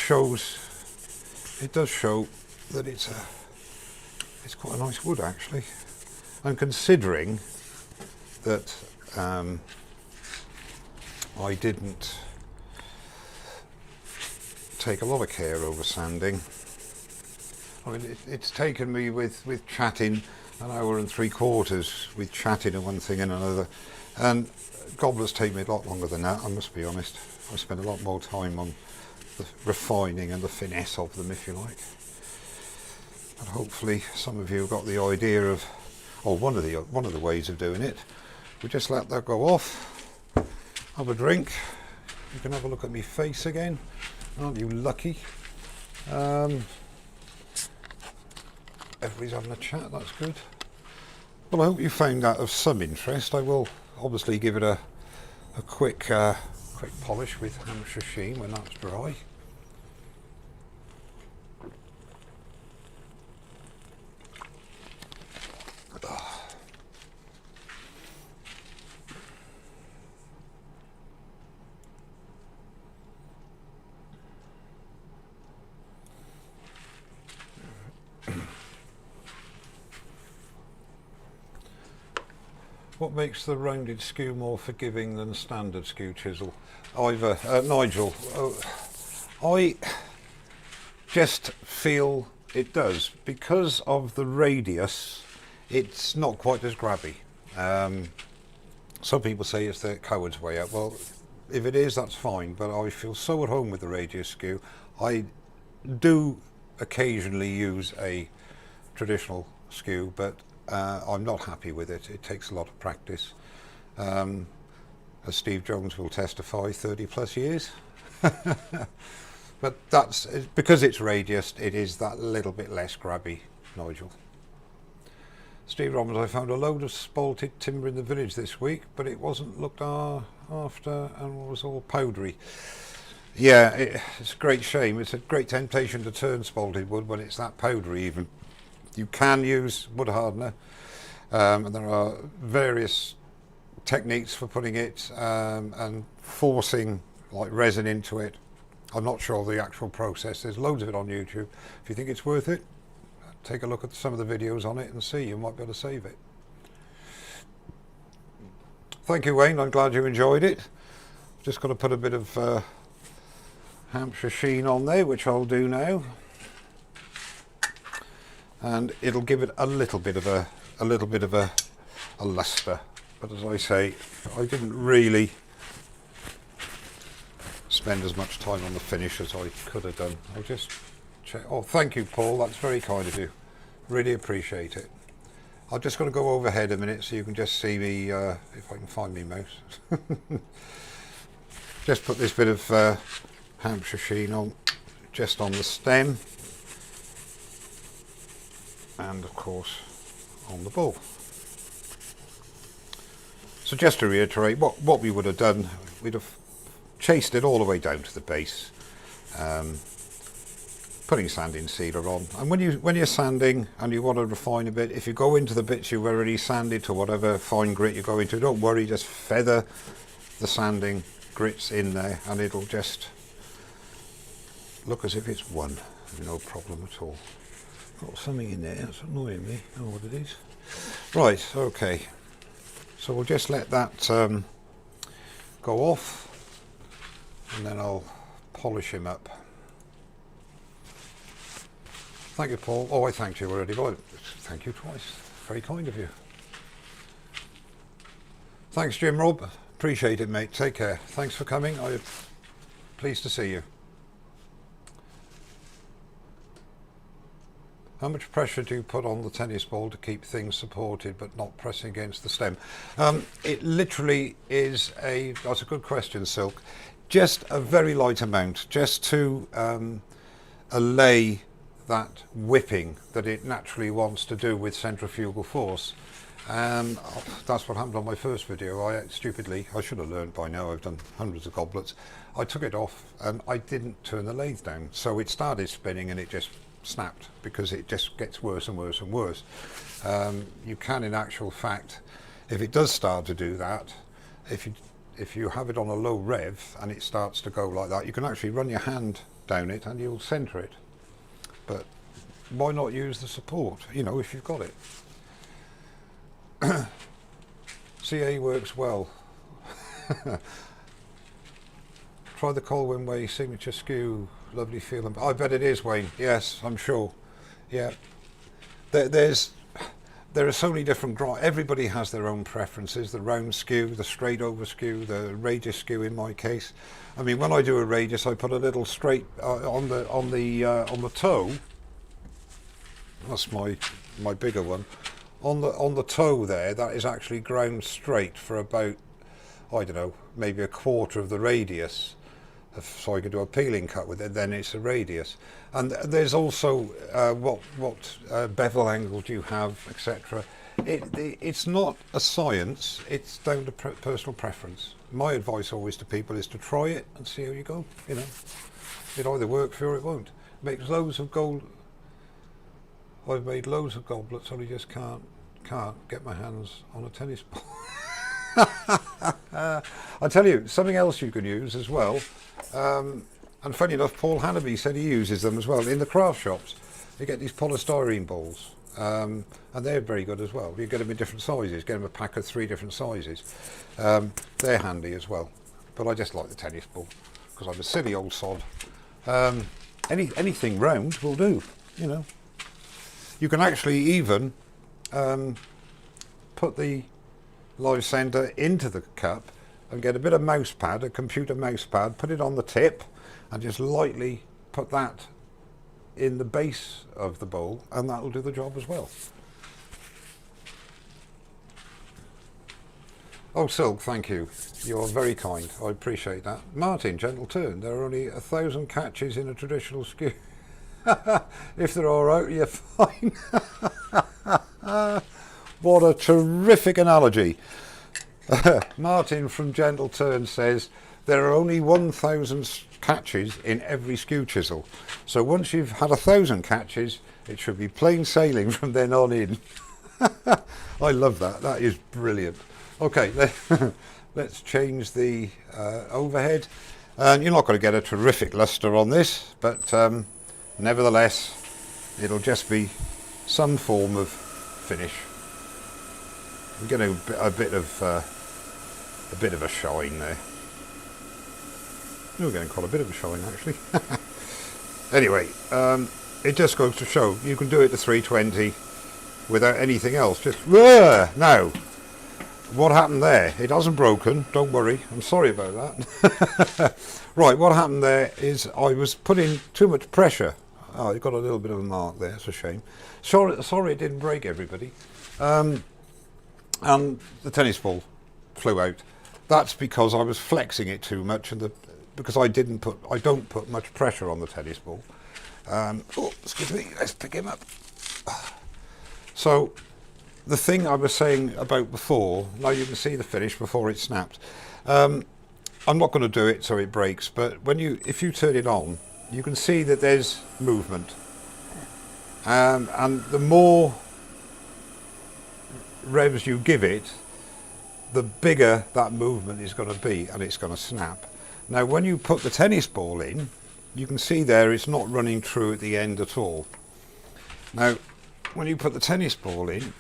does show that it's quite a nice wood, actually. And considering that I didn't take a lot of care over sanding. I mean, it's taken me with chatting an hour and 3/4 with chatting and one thing and another, and goblets take me a lot longer than that, I must be honest. I spend a lot more time on the refining and the finesse of them, if you like. And hopefully some of you got the idea of, or one of the ways of doing it. We just let that go off, have a drink. You can have a look at me face again. Aren't you lucky? Everybody's having a chat, that's good. Well, I hope you found that of some interest. I will obviously give it a quick polish with Hampshire Sheen when that's dry. What makes the rounded skew more forgiving than standard skew chisel? Nigel, I just feel it does. Because of the radius, it's not quite as grabby. Some people say it's the coward's way out. Well, if it is, that's fine, but I feel so at home with the radius skew. I do occasionally use a traditional skew, but I'm not happy with it. It takes a lot of practice. As Steve Jones will testify, 30 plus years. But that's because it's radius, it is that little bit less grabby, Nigel. Steve Robbins, I found a load of spalted timber in the village this week, but it wasn't looked after and was all powdery. Yeah, it's a great shame. It's a great temptation to turn spalted wood when it's that powdery even. You can use wood hardener, and there are various techniques for putting it and forcing like resin into it. I'm not sure of the actual process. There's loads of it on YouTube. If you think it's worth it, take a look at some of the videos on it and see. You might be able to save it. Thank you, Wayne. I'm glad you enjoyed it. Just got to put a bit of Hampshire Sheen on there, which I'll do now. And it'll give it a little bit of a luster. But as I say, I didn't really spend as much time on the finish as I could have done. I'll just check. Oh, thank you, Paul. That's very kind of you. Really appreciate it. I'm just going to go overhead a minute so you can just see me if I can find me mouse. Just put this bit of Hampshire Sheen on, just on the stem. And of course on the bowl. So just to reiterate, what we would have done, we'd have chased it all the way down to the base, putting sanding sealer on. And when you're sanding and you want to refine a bit, if you go into the bits you've already sanded to whatever fine grit you go into, don't worry, just feather the sanding grits in there and it'll just look as if it's one. No problem at all. Got something in there that's annoying me. I don't know what it is. Right, okay. So we'll just let that go off and then I'll polish him up. Thank you, Paul. Oh, I thanked you already. Oh, thank you twice. Very kind of you. Thanks, Jim Rob. Appreciate it, mate. Take care. Thanks for coming. I'm pleased to see you. How much pressure do you put on the tennis ball to keep things supported but not pressing against the stem? It literally is that's a good question, Silk. Just a very light amount, just to allay that whipping that it naturally wants to do with centrifugal force. And that's what happened on my first video. I should have learned by now, I've done hundreds of goblets. I took it off and I didn't turn the lathe down. So it started spinning and it just snapped because it just gets worse and worse and worse. You can, in actual fact, if it does start to do that, if you have it on a low rev and it starts to go like that, you can actually run your hand down it and you'll center it. But why not use the support, you know, if you've got it? CA works well. Try the Colwyn Way signature skew. Lovely feeling. I bet it is, Wayne. Yes, I'm sure. Yeah. There are so many different everybody has their own preferences. The round skew, the straight over skew, the radius skew in my case. I mean, when I do a radius, I put a little straight on the toe. That's my bigger one. On the toe there, that is actually ground straight for about, I don't know, maybe a quarter of the radius. So I could do a peeling cut with it, then it's a radius. And there's also what bevel angle do you have, etc. It's not a science, it's down to personal preference. My advice always to people is to try it and see how you go. You know, it either works or it won't. Makes loads of gold. I've made loads of goblets, only just can't get my hands on a tennis ball. I tell you, something else you can use as well, and funny enough, Paul Hannaby said he uses them as well in the craft shops. You get these polystyrene balls, and they're very good as well. You get them in different sizes, get them a pack of 3 different sizes. They're handy as well, but I just like the tennis ball because I'm a silly old sod. Anything round will do, you know. You can actually even put the live sender into the cup and get a bit of mouse pad, a computer mouse pad, put it on the tip and just lightly put that in the base of the bowl and that'll do the job as well. Oh, Silk, thank you. You're very kind. I appreciate that. Martin, gentle turn. There are only 1,000 catches in a traditional skew. If there are out, you're fine. What a terrific analogy. Martin from Gentle Turn says there are only 1,000 catches in every skew chisel. So once you've had 1,000 catches, it should be plain sailing from then on in. I love that. That is brilliant. Okay, let's change the overhead. And you're not going to get a terrific luster on this, but nevertheless, it'll just be some form of finish. I'm getting a bit of a shine there. We're getting quite a bit of a shine actually. Anyway, it just goes to show you can do it to 320 without anything else. Just now. What happened there? It hasn't broken. Don't worry. I'm sorry about that. Right. What happened there is I was putting too much pressure. Oh, you got a little bit of a mark there. It's a shame. Sorry, it didn't break, everybody. And the tennis ball flew out. That's because I was flexing it too much, and because I don't put much pressure on the tennis ball. Oh, excuse me. Let's pick him up. So, the thing I was saying about before. Now you can see the finish before it snapped. I'm not going to do it so it breaks, but if you turn it on, you can see that there's movement, and the more revs you give it, the bigger that movement is going to be, and it's going to snap. Now when you put the tennis ball in, you can see there it's not running true at the end at all. Now when you put the tennis ball in,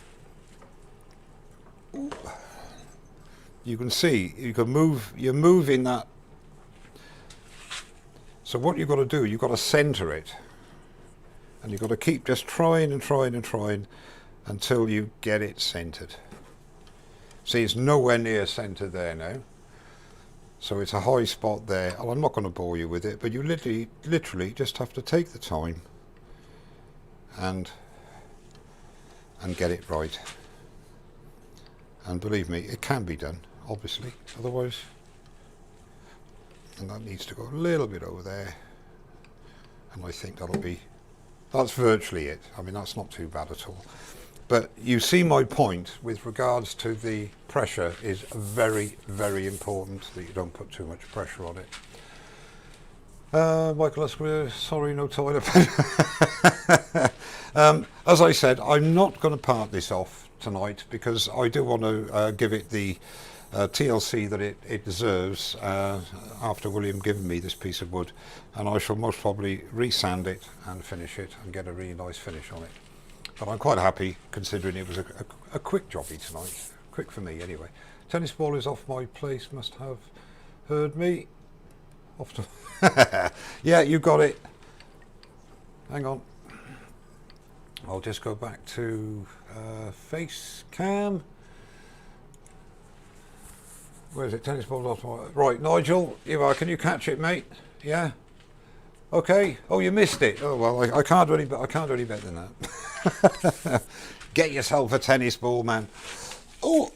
you can see you're moving that. So what you've got to do, you've got to center it, and you've got to keep just trying and trying and trying until you get it centered. See, it's nowhere near centered there now, so it's a high spot there. And I'm not going to bore you with it, but you literally just have to take the time and get it right. And believe me, it can be done, obviously, otherwise. And that needs to go a little bit over there, and I think that's virtually it. I mean, that's not too bad at all. But you see my point with regards to the pressure is very, very important that you don't put too much pressure on it. Michael Esquire, sorry, no toilet paper. As I said, I'm not going to part this off tonight because I do want to give it the TLC that it deserves after William giving me this piece of wood, and I shall most probably resand it and finish it and get a really nice finish on it. But I'm quite happy considering it was a quick jobby tonight. Quick for me anyway. Tennis ball is off my place, must have heard me. Off to yeah, you got it. Hang on. I'll just go back to face cam. Where is it? Tennis ball off my... Right, Nigel, you are. Can you catch it, mate? Yeah. Okay. Oh, you missed it. Oh well, I can't do any better than that. Get yourself a tennis ball, man. Oh.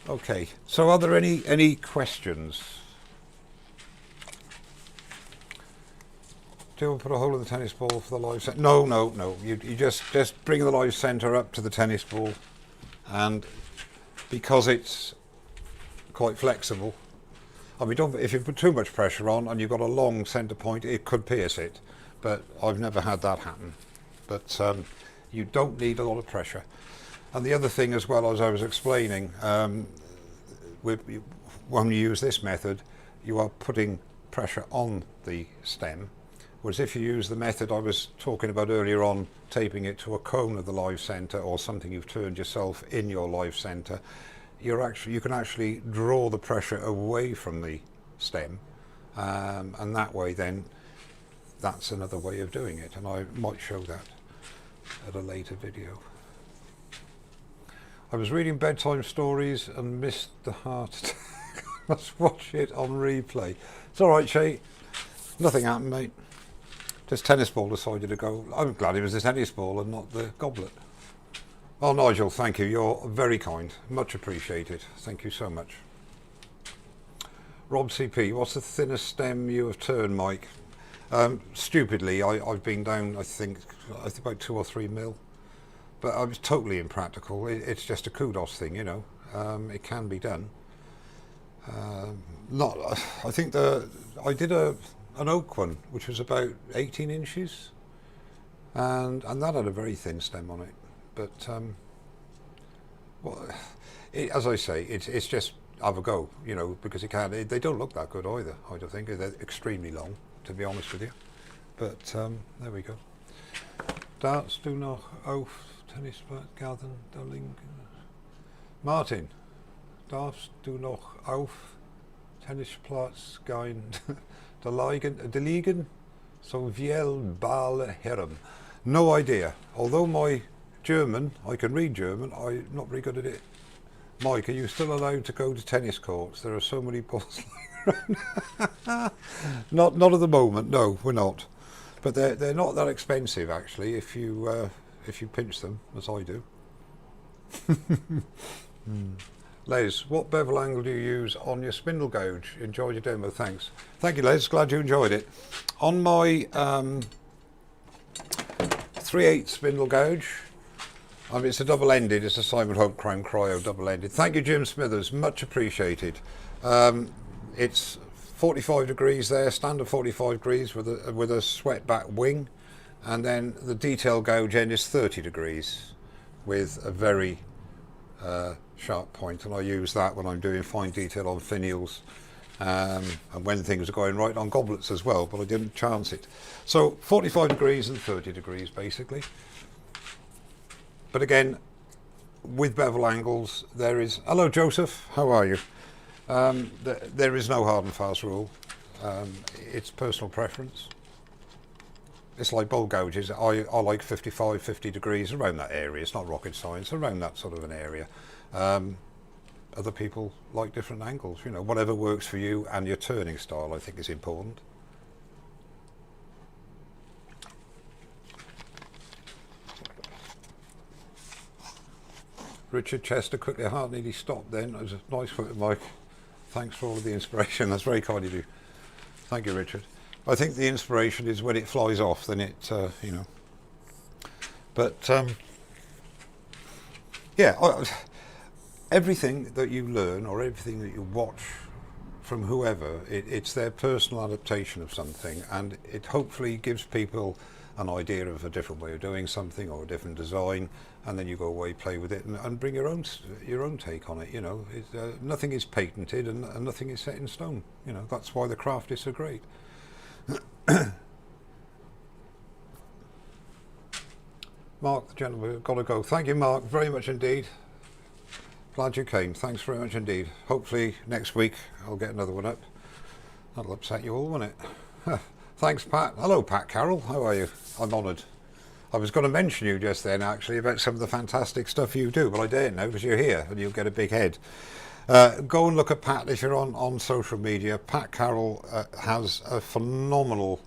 Okay. So, are there any questions? Do you want to put a hole in the tennis ball for the live centre? No. You just bring the live centre up to the tennis ball, and because it's quite flexible. I mean, if you put too much pressure on and you've got a long centre point, it could pierce it, but I've never had that happen. But you don't need a lot of pressure. And the other thing as well, as I was explaining, when you use this method, you are putting pressure on the stem, whereas if you use the method I was talking about earlier on, taping it to a cone of the live centre or something you've turned yourself in your live centre, you can actually draw the pressure away from the stem, and that way then that's another way of doing it, and I might show that at a later video. I was reading bedtime stories and missed the heart attack. Must watch it on replay. It's alright, Shay, nothing happened, mate. Just tennis ball decided to go. I'm glad it was the tennis ball and not the goblet. Oh, Nigel, thank you. You're very kind. Much appreciated. Thank you so much. Rob CP, what's the thinnest stem you have turned, Mike? Stupidly, I've been down, I think about 2 or 3 mil. But I was totally impractical. It's just a kudos thing, you know. It can be done. I think I did an oak one, which was about 18 inches. And that had a very thin stem on it. But well, as I say, it's just have a go, you know, because they don't look that good either. I don't think they're extremely long, to be honest with you. But there we go. Darts do nog auf tennisplaat garden de link. Martin, darts do nog auf tennisplaats gaan de liegen zoveel balen heren. No idea. Although my German, I can read German, I'm not very good at it. Mike, are you still allowed to go to tennis courts? There are so many balls lying around. Not at the moment, no, we're not. But they're not that expensive actually if you pinch them, as I do. Les, what bevel angle do you use on your spindle gauge? Enjoyed your demo, thanks. Thank you, Les, glad you enjoyed it. On my 3/8 spindle gauge, I mean, it's a double-ended, it's a Simon Hope Crown Cryo double-ended. Thank you, Jim Smithers, much appreciated. It's 45 degrees there, standard 45 degrees with a swept back wing, and then the detail gouge end is 30 degrees with a very sharp point, and I use that when I'm doing fine detail on finials, and when things are going right on goblets as well, but I didn't chance it. So 45 degrees and 30 degrees basically. But again, with bevel angles, there is... Hello Joseph, how are you? There is no hard and fast rule. It's personal preference. It's like bowl gouges. I like 55, 50 degrees, around that area. It's not rocket science, around that sort of an area. Other people like different angles. You know, whatever works for you and your turning style, I think, is important. Richard Chester, quickly, a heart nearly stopped then. It was a nice photo, Mike. Thanks for all of the inspiration. That's very kind of you. Thank you, Richard. I think the inspiration is when it flies off, then it, you know. But, yeah, everything that you learn or everything that you watch from whoever, it's their personal adaptation of something, and it hopefully gives people an idea of a different way of doing something or a different design, and then you go away, play with it, and bring your own take on it. You know, nothing is patented and nothing is set in stone. You know, that's why the craft is so great. Mark, the gentleman, got to go. Thank you, Mark, very much indeed. Glad you came. Thanks very much indeed. Hopefully next week I'll get another one up. That'll upset you all, won't it? Thanks, Pat. Hello, Pat Carroll. How are you? I'm honoured. I was going to mention you just then, actually, about some of the fantastic stuff you do, but I daren't now because you're here and you'll get a big head. Go and look at Pat if you're on social media. Pat Carroll has a phenomenal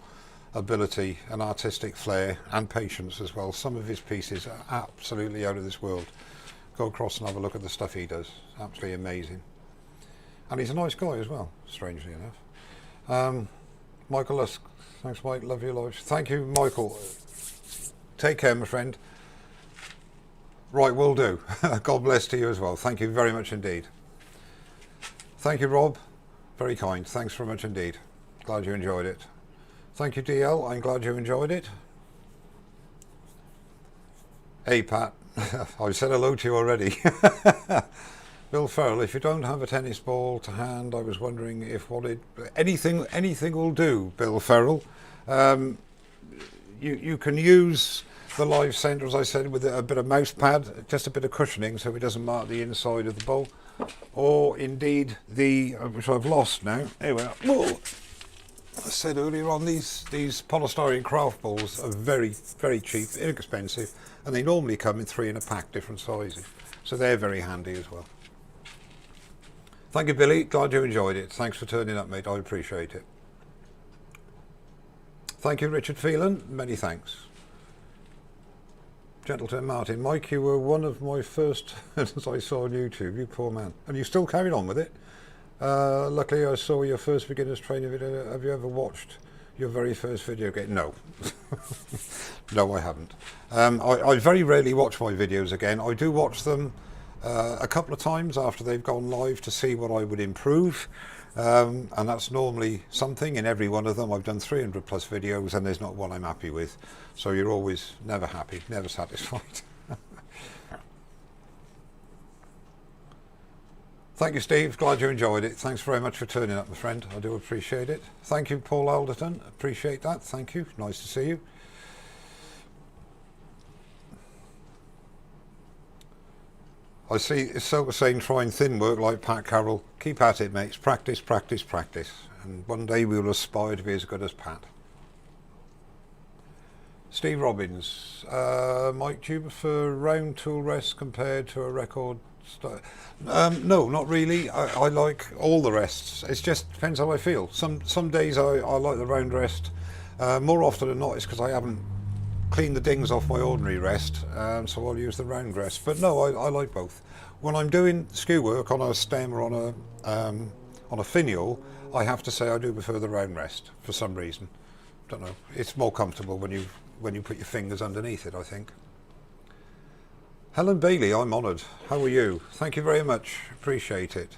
ability and artistic flair and patience as well. Some of his pieces are absolutely out of this world. Go across and have a look at the stuff he does. Absolutely amazing. And he's a nice guy as well, strangely enough. Michael Lusk. Thanks, Mike. Love your lives. Thank you, Michael. Take care, my friend. Right, will do. God bless to you as well. Thank you very much indeed. Thank you, Rob. Very kind. Thanks very much indeed. Glad you enjoyed it. Thank you, DL. I'm glad you enjoyed it. Hey, Pat. I've said hello to you already. Bill Farrell, if you don't have a tennis ball to hand, I was wondering if anything will do, Bill Farrell. You can use the live centre, as I said, with a bit of mouse pad, just a bit of cushioning so it doesn't mark the inside of the bowl. Or indeed which I've lost now. Anyway, whoa. I said earlier on, these polystyrene craft balls are very, very cheap, inexpensive, and they normally come in 3 in a pack, different sizes. So they're very handy as well. Thank you, Billy. Glad you enjoyed it. Thanks for turning up, mate. I appreciate it. Thank you, Richard Phelan. Many thanks. Gentleton Martin. Mike, you were one of my first as I saw on YouTube. You poor man. And you still carried on with it. Luckily, I saw your first beginner's training video. Have you ever watched your very first video game? No. No, I haven't. I very rarely watch my videos again. I do watch them a couple of times after they've gone live to see what I would improve. And that's normally something in every one of them. I've done 300 plus videos and there's not one I'm happy with. So you're always never happy, never satisfied. Thank you, Steve. Glad you enjoyed it. Thanks very much for turning up, my friend. I do appreciate it. Thank you, Paul Alderton. Appreciate that. Thank you. Nice to see you. I see it's so saying trying thin work like Pat Carroll. Keep at it, mates. Practice, practice, practice. And one day we will aspire to be as good as Pat. Steve Robbins. Mike, do you prefer round tool rest compared to a record style? No, not really. I like all the rests. It just depends how I feel. Some days I like the round rest. More often than not, it's because I haven't cleaned the dings off my ordinary rest, so I'll use the round rest. But no, I like both. When I'm doing skew work on a stem or on a finial, I have to say I do prefer the round rest for some reason. Don't know. It's more comfortable when you put your fingers underneath it, I think. Helen Bailey, I'm honoured. How are you? Thank you very much. Appreciate it.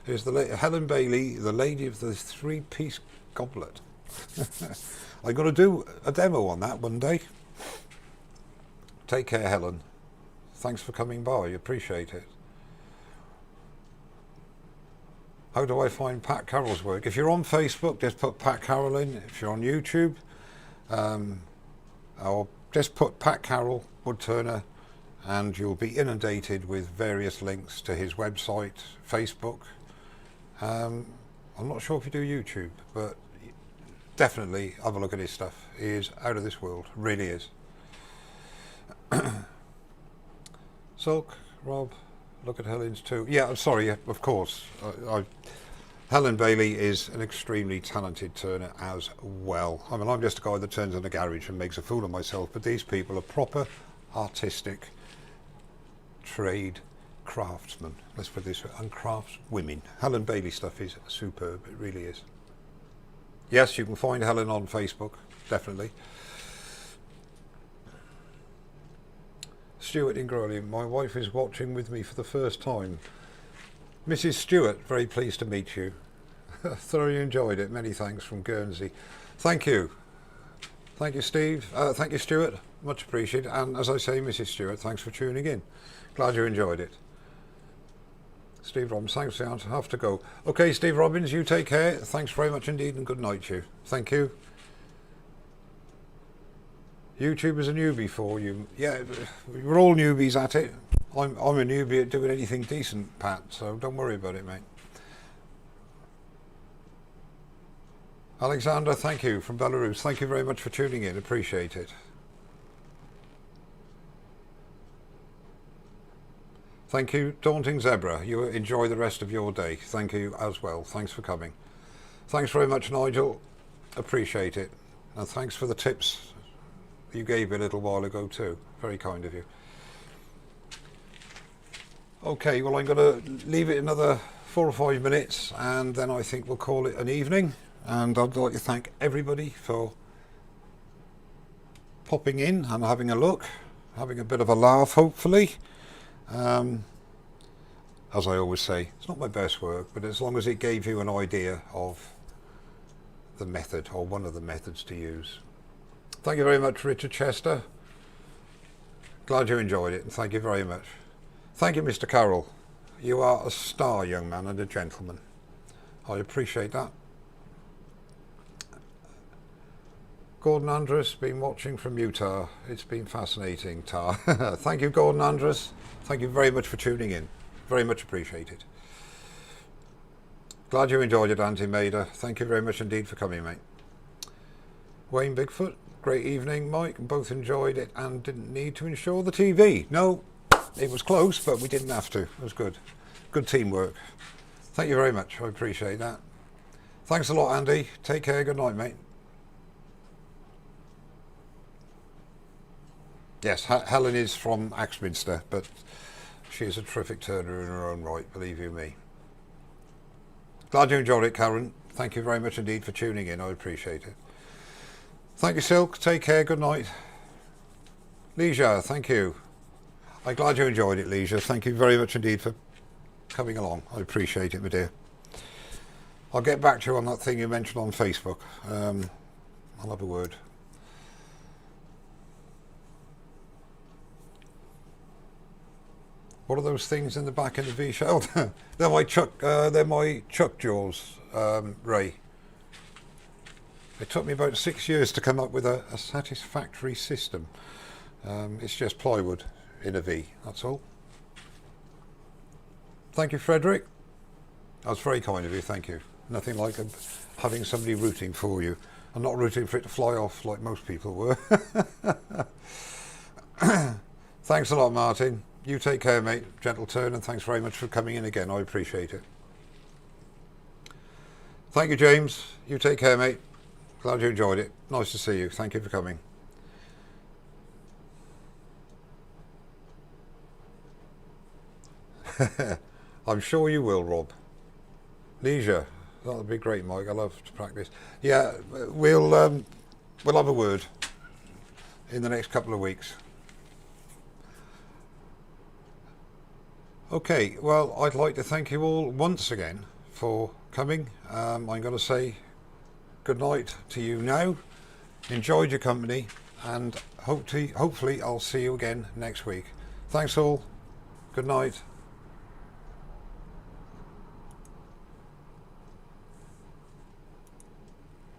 Here's Helen Bailey, the lady of the three-piece goblet. I'm going to do a demo on that one day. Take care, Helen. Thanks for coming by. Appreciate it. How do I find Pat Carroll's work? If you're on Facebook, just put Pat Carroll in. If you're on YouTube, or just put Pat Carroll Woodturner, and you'll be inundated with various links to his website, Facebook. I'm not sure if you do YouTube, but definitely have a look at his stuff. He is out of this world, really is. Silk, Rob, look at Helen's too. Yeah, I'm sorry, of course. Helen Bailey is an extremely talented turner as well. I mean, I'm just a guy that turns in a garage and makes a fool of myself, but these people are proper artistic trade craftsmen. Let's put it this way, and crafts women. Helen Bailey stuff is superb, it really is. Yes, you can find Helen on Facebook, definitely. Stuart in Growley, my wife is watching with me for the first time. Mrs. Stewart, very pleased to meet you. Thoroughly enjoyed it. Many thanks from Guernsey. Thank you. Thank you, Steve. Thank you, Stuart. Much appreciated. And as I say, Mrs. Stewart, thanks for tuning in. Glad you enjoyed it. Steve Robbins, thanks for the answer. I have to go. Okay, Steve Robbins, you take care. Thanks very much indeed, and good night to you. Thank you. YouTube is a newbie for you. Yeah, we're all newbies at it. I'm a newbie at doing anything decent, Pat, so don't worry about it, mate. Alexander, thank you, from Belarus. Thank you very much for tuning in. Appreciate it. Thank you, Daunting Zebra. You enjoy the rest of your day. Thank you as well. Thanks for coming. Thanks very much, Nigel. Appreciate it. And thanks for the tips you gave me a little while ago too. Very kind of you. Okay, well, I'm going to leave it another 4 or 5 minutes, and then I think we'll call it an evening. And I'd like to thank everybody for popping in and having a look, having a bit of a laugh, hopefully. As I always say, it's not my best work, but as long as it gave you an idea of the method, or one of the methods to use. Thank you very much, Richard Chester. Glad you enjoyed it, and thank you very much. Thank you, Mr. Carroll. You are a star, young man, and a gentleman. I appreciate that. Gordon Andrus, been watching from Utah. It's been fascinating, Tar. Thank you, Gordon Andrus. Thank you very much for tuning in. Very much appreciated. Glad you enjoyed it, Auntie Maida. Thank you very much indeed for coming, mate. Wayne Bigfoot, great evening, Mike. Both enjoyed it and didn't need to install the TV. No, it was close, but we didn't have to. It was good. Good teamwork. Thank you very much. I appreciate that. Thanks a lot, Andy. Take care. Good night, mate. Yes, Helen is from Axminster, but she is a terrific turner in her own right, believe you me. Glad you enjoyed it, Karen. Thank you very much indeed for tuning in. I appreciate it. Thank you, Silk. Take care. Good night. Leisure, thank you. I'm glad you enjoyed it, Leisure. Thank you very much indeed for coming along. I appreciate it, my dear. I'll get back to you on that thing you mentioned on Facebook. I'll have a word. What are those things in the back of the V-shell? They're my chuck jaws, Ray. It took me about 6 years to come up with a satisfactory system. It's just plywood in a V, that's all. Thank you, Frederick. That was very kind of you, thank you. Nothing like having somebody rooting for you. I'm not rooting for it to fly off like most people were. Thanks a lot, Martin. You take care, mate. Gentle turn, and thanks very much for coming in again. I appreciate it. Thank you, James. You take care, mate. Glad you enjoyed it. Nice to see you. Thank you for coming. I'm sure you will, Rob. Leisure. That'll be great, Mike. I love to practice. Yeah, we'll have a word in the next couple of weeks. Okay, well, I'd like to thank you all once again for coming. I'm going to say good night to you now. Enjoyed your company, and hopefully I'll see you again next week. Thanks all. Good night.